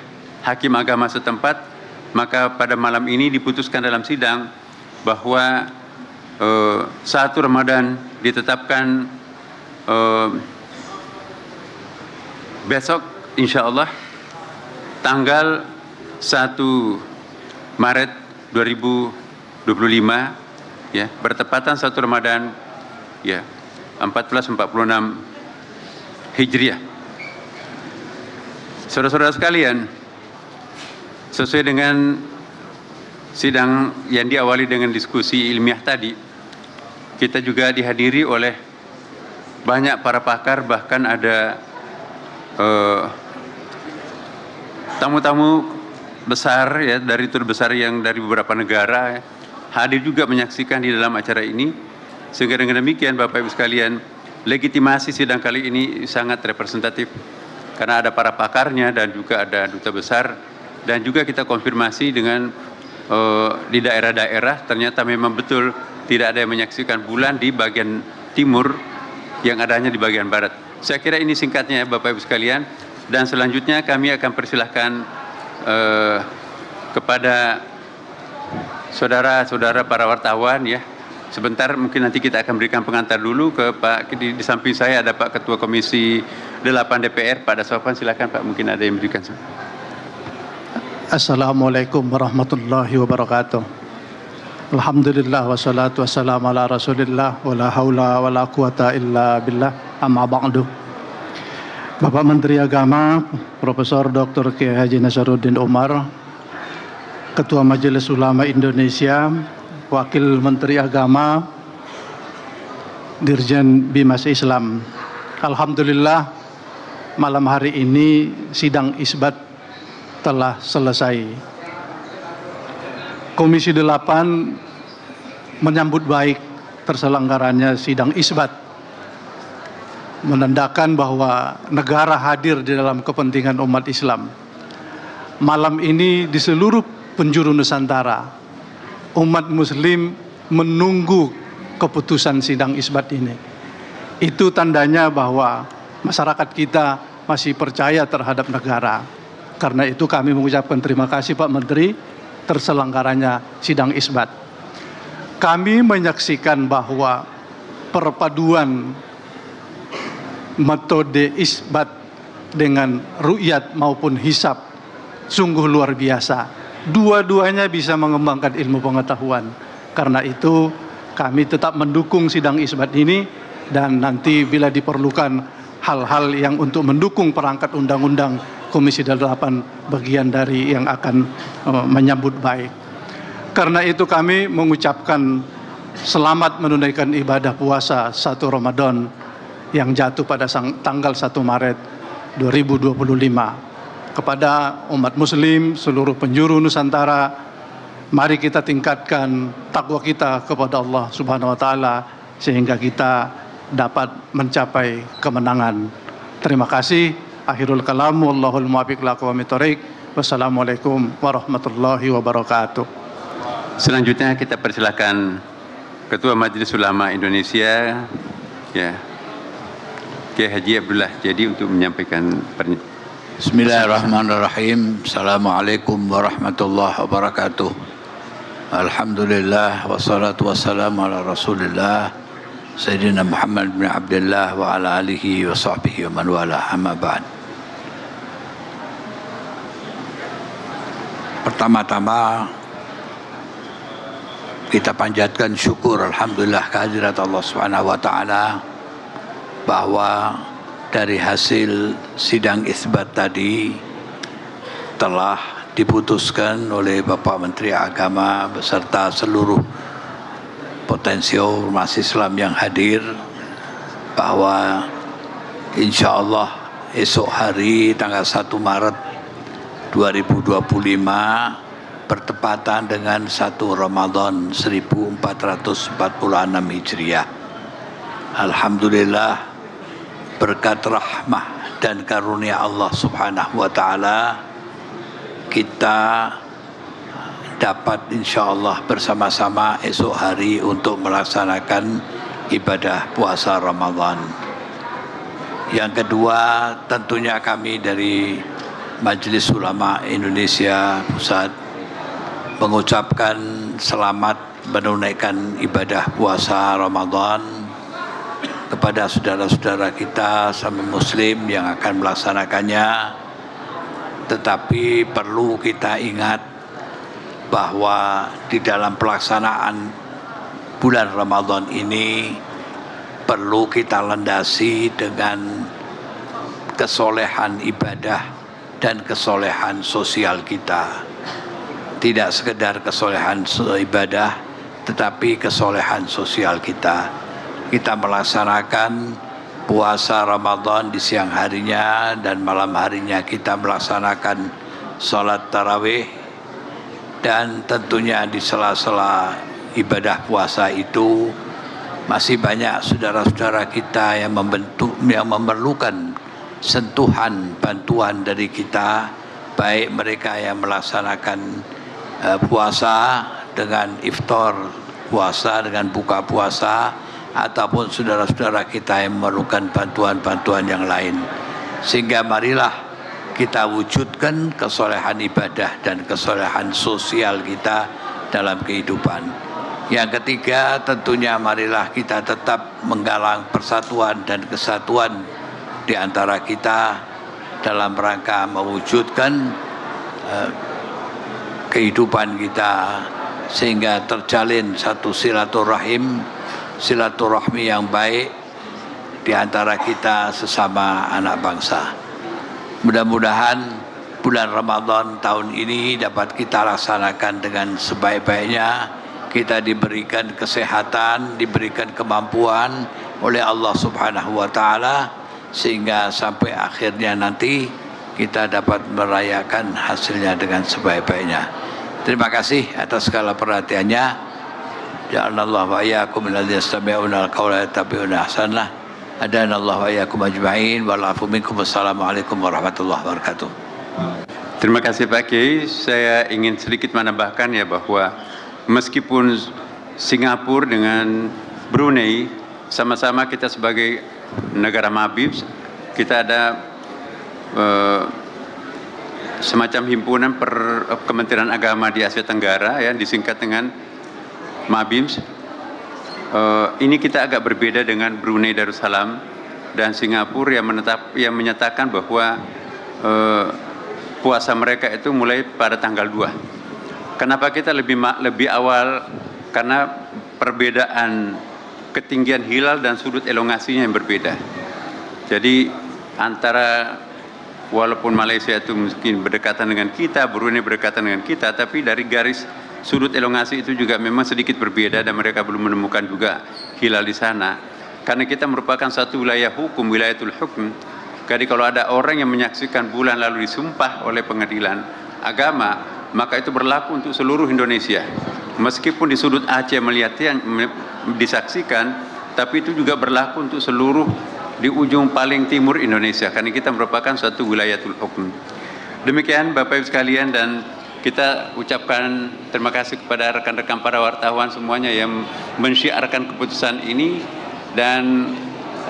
hakim agama setempat, maka pada malam ini diputuskan dalam sidang bahwa 1 Ramadan ditetapkan besok insya Allah tanggal 1 Maret 2025 ya, bertepatan 1 Ramadan ya 1446 Hijriah. Saudara-saudara sekalian, sesuai dengan sidang yang diawali dengan diskusi ilmiah tadi, kita juga dihadiri oleh banyak para pakar, bahkan ada tamu-tamu besar ya, dari tur besar yang dari beberapa negara ya, hadir juga menyaksikan di dalam acara ini. Sehingga dengan demikian Bapak Ibu sekalian, legitimasi sidang kali ini sangat representatif karena ada para pakarnya dan juga ada duta besar, dan juga kita konfirmasi dengan di daerah-daerah ternyata memang betul tidak ada yang menyaksikan bulan di bagian timur, yang adanya di bagian barat. Saya kira ini singkatnya Bapak Ibu sekalian, dan selanjutnya kami akan persilahkan kepada saudara-saudara para wartawan ya. Sebentar mungkin nanti kita akan berikan pengantar dulu ke Pak, di samping saya ada Pak Ketua Komisi 8 DPR, Pak Daswapan, silakan Pak, mungkin ada yang berikan. Assalamualaikum warahmatullahi wabarakatuh. Alhamdulillah wassalatu wassalamu ala Rasulillah wala haula wala quwata illa billah, amma ba'du. Bapak Menteri Agama Profesor Dr. Kiai Haji Nasaruddin Umar, Ketua Majelis Ulama Indonesia, Wakil Menteri Agama, Dirjen Bimas Islam. Alhamdulillah malam hari ini sidang isbat telah selesai. Komisi 8 menyambut baik terselenggaranya sidang isbat, menandakan bahwa negara hadir di dalam kepentingan umat Islam. Malam ini di seluruh penjuru Nusantara, umat Muslim menunggu keputusan sidang isbat ini. Itu tandanya bahwa masyarakat kita masih percaya terhadap negara. Karena itu kami mengucapkan terima kasih Pak Menteri terselenggaranya sidang isbat. Kami menyaksikan bahwa perpaduan metode isbat dengan ru'yat maupun hisab sungguh luar biasa. Dua-duanya bisa mengembangkan ilmu pengetahuan. Karena itu kami tetap mendukung sidang isbat ini, dan nanti bila diperlukan hal-hal yang untuk mendukung perangkat undang-undang, Komisi 8 bagian dari yang akan menyambut baik. Karena itu kami mengucapkan selamat menunaikan ibadah puasa 1 Ramadan yang jatuh pada tanggal 1 Maret 2025. Kepada umat Muslim seluruh penjuru Nusantara, mari kita tingkatkan takwa kita kepada Allah Subhanahu wa taala sehingga kita dapat mencapai kemenangan. Terima kasih. Akhirul kalam, wallahul muwaffiq ila aqwamit thoriq. Wassalamualaikum warahmatullahi wabarakatuh. Selanjutnya kita persilakan Ketua Majelis Ulama Indonesia ya, Kiai Haji Abdullah Jadi untuk menyampaikan pernyataan. Bismillahirrahmanirrahim. Assalamualaikum warahmatullahi wabarakatuh. Alhamdulillah wassalatu wassalamu ala Rasulillah Sayyidina Muhammad bin Abdullah wa ala alihi wa sahbihi wa man wala, amma ba'd. Pertama-tama kita panjatkan syukur alhamdulillah kehadirat Allah Subhanahu wa taala bahwa dari hasil sidang isbat tadi telah diputuskan oleh Bapak Menteri Agama beserta seluruh potensi umat Islam yang hadir bahwa insya Allah esok hari tanggal 1 Maret 2025 bertepatan dengan 1 Ramadan 1446 Hijriah. Alhamdulillah berkat rahmah dan karunia Allah Subhanahu wa taala kita dapat insya Allah bersama-sama esok hari untuk melaksanakan ibadah puasa Ramadan. Yang kedua, tentunya kami dari Majelis Ulama Indonesia Pusat mengucapkan selamat menunaikan ibadah puasa Ramadan kepada saudara-saudara kita sama muslim yang akan melaksanakannya. Tetapi perlu kita ingat bahwa di dalam pelaksanaan bulan Ramadan ini perlu kita landasi dengan kesolehan ibadah dan kesolehan sosial kita. Tidak sekedar kesolehan ibadah, tetapi kesolehan sosial kita. Kita melaksanakan puasa Ramadan di siang harinya dan malam harinya kita melaksanakan sholat tarawih, dan tentunya di sela-sela ibadah puasa itu masih banyak saudara-saudara kita yang memerlukan sentuhan bantuan dari kita, baik mereka yang melaksanakan puasa dengan iftar puasa, dengan buka puasa, ataupun saudara-saudara kita yang memerlukan bantuan-bantuan yang lain. Sehingga marilah kita wujudkan kesolehan ibadah dan kesolehan sosial kita dalam kehidupan. Yang ketiga, tentunya marilah kita tetap menggalang persatuan dan kesatuan di antara kita dalam rangka mewujudkan kehidupan kita sehingga terjalin satu silaturahmi yang baik di antara kita sesama anak bangsa. Mudah-mudahan bulan Ramadan tahun ini dapat kita laksanakan dengan sebaik-baiknya. Kita diberikan kesehatan, diberikan kemampuan oleh Allah Subhanahu wa taala sehingga sampai akhirnya nanti kita dapat merayakan hasilnya dengan sebaik-baiknya. Terima kasih atas segala perhatiannya. Ja'alallahu wa iyyakum minalladzina yastami'una al-qawla yattabi'una ahsanah. Hadanallahu wa iyyakum ajma'in wal 'afu minkum. Wassalamualaikum warahmatullahi wabarakatuh. Terima kasih Pak Kiai. Saya ingin sedikit menambahkan ya bahwa meskipun Singapura dengan Brunei sama-sama kita sebagai negara Mabib, kita ada semacam himpunan Kementerian Agama di Asia Tenggara ya, disingkat dengan Mabims. Ini kita agak berbeda dengan Brunei Darussalam dan Singapura yang menyatakan bahwa puasa mereka itu mulai pada tanggal 2. Kenapa kita lebih awal? Karena perbedaan ketinggian hilal dan sudut elongasinya yang berbeda. Jadi antara walaupun Malaysia itu mungkin berdekatan dengan kita, Brunei berdekatan dengan kita, tapi dari garis sudut elongasi itu juga memang sedikit berbeda dan mereka belum menemukan juga hilal di sana. Karena kita merupakan satu wilayah hukum, wilayatul hukum. Jadi kalau ada orang yang menyaksikan bulan lalu disumpah oleh pengadilan agama, maka itu berlaku untuk seluruh Indonesia. Meskipun di sudut Aceh melihatnya disaksikan, tapi itu juga berlaku untuk seluruh di ujung paling timur Indonesia, karena kita merupakan suatu wilayatul hukum. Demikian Bapak Ibu sekalian, dan kita ucapkan terima kasih kepada rekan-rekan para wartawan semuanya yang mensyiarkan keputusan ini, dan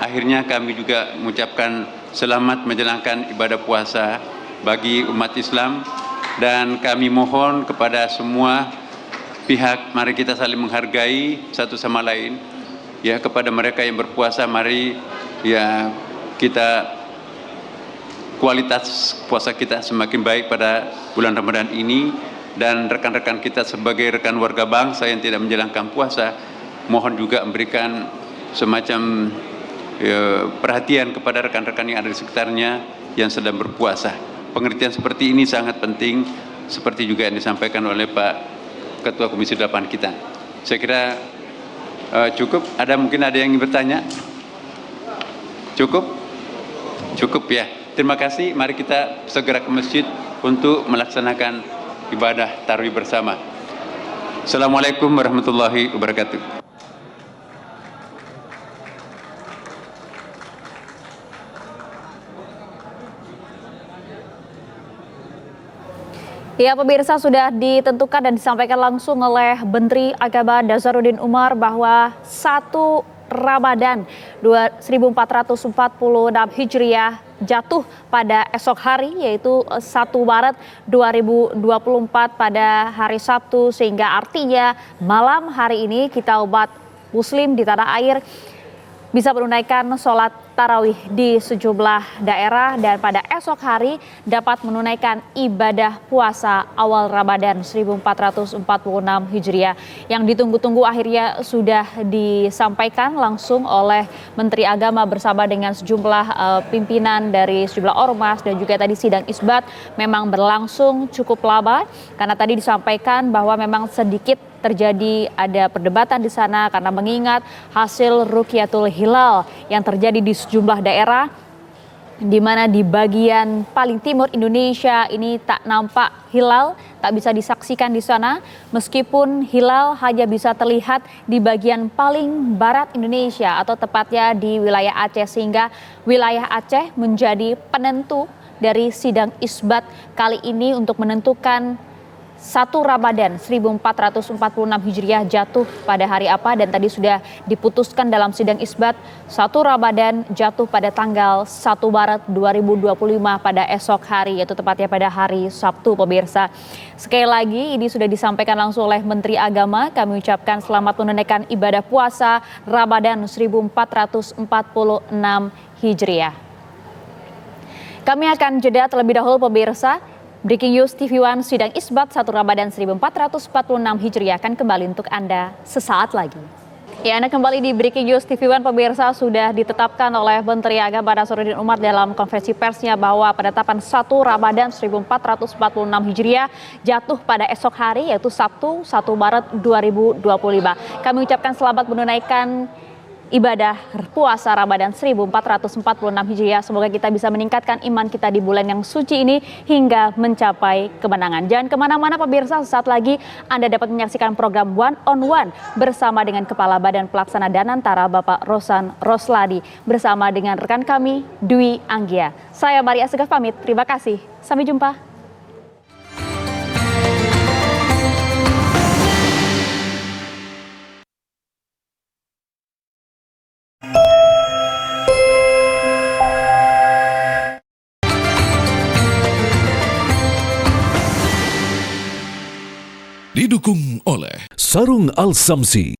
akhirnya kami juga mengucapkan selamat menjalankan ibadah puasa bagi umat Islam. Dan kami mohon kepada semua pihak, mari kita saling menghargai satu sama lain. Ya, kepada mereka yang berpuasa, mari ya kita kualitas puasa kita semakin baik pada bulan Ramadan ini. Dan rekan-rekan kita sebagai rekan warga bangsa yang tidak menjalankan puasa, mohon juga memberikan semacam perhatian kepada rekan-rekan yang ada di sekitarnya yang sedang berpuasa. Pengertian seperti ini sangat penting, seperti juga yang disampaikan oleh Pak Ketua Komisi 8 kita. Saya kira cukup. Mungkin ada yang ingin bertanya? Cukup? Cukup ya. Terima kasih. Mari kita segera ke masjid untuk melaksanakan ibadah tarawih bersama. Assalamualaikum warahmatullahi wabarakatuh. Ya, pemirsa, sudah ditentukan dan disampaikan langsung oleh Menteri Agama Nazaruddin Umar bahwa 1 Ramadan 1446 Hijriah jatuh pada esok hari, yaitu 1 Maret 2024 pada hari Sabtu, sehingga artinya malam hari ini kita umat muslim di tanah air bisa menunaikan sholat tarawih di sejumlah daerah dan pada esok hari dapat menunaikan ibadah puasa awal Ramadan 1446 Hijriah. Yang ditunggu-tunggu akhirnya sudah disampaikan langsung oleh Menteri Agama bersama dengan sejumlah pimpinan dari sejumlah ormas, dan juga tadi sidang isbat memang berlangsung cukup lama karena tadi disampaikan bahwa memang sedikit terjadi ada perdebatan di sana karena mengingat hasil Rukyatul Hilal yang terjadi di sejumlah daerah, di mana di bagian paling timur Indonesia ini tak nampak hilal, tak bisa disaksikan di sana, meskipun hilal hanya bisa terlihat di bagian paling barat Indonesia atau tepatnya di wilayah Aceh, sehingga wilayah Aceh menjadi penentu dari sidang isbat kali ini untuk menentukan 1 Ramadan 1446 Hijriah jatuh pada hari apa, dan tadi sudah diputuskan dalam sidang isbat 1 Ramadan jatuh pada tanggal 1 Maret 2025 pada esok hari, yaitu tepatnya pada hari Sabtu, pemirsa. Sekali lagi ini sudah disampaikan langsung oleh Menteri Agama, kami ucapkan selamat menunaikan ibadah puasa Ramadan 1446 Hijriah. Kami akan jeda terlebih dahulu, pemirsa. Breaking News TV One sidang isbat 1 Ramadan 1446 Hijriah akan kembali untuk Anda sesaat lagi. Ya, Anda kembali di Breaking News TV One, pemirsa. Sudah ditetapkan oleh Menteri Agama Nazaruddin Umar dalam konferensi persnya bahwa penetapan 1 Ramadan 1446 Hijriah jatuh pada esok hari, yaitu Sabtu 1 Maret 2025. Kami ucapkan selamat menunaikan ibadah puasa Ramadan 1446 Hijriah. Semoga kita bisa meningkatkan iman kita di bulan yang suci ini hingga mencapai kemenangan. Jangan kemana-mana, pemirsa, sesaat lagi Anda dapat menyaksikan program One on One bersama dengan Kepala Badan Pelaksana Danantara Bapak Rosan Rosladi bersama dengan rekan kami Dwi Anggia. Saya Maria Segaf pamit, terima kasih. Sampai jumpa. Didukung oleh Sarung Al-Samsi,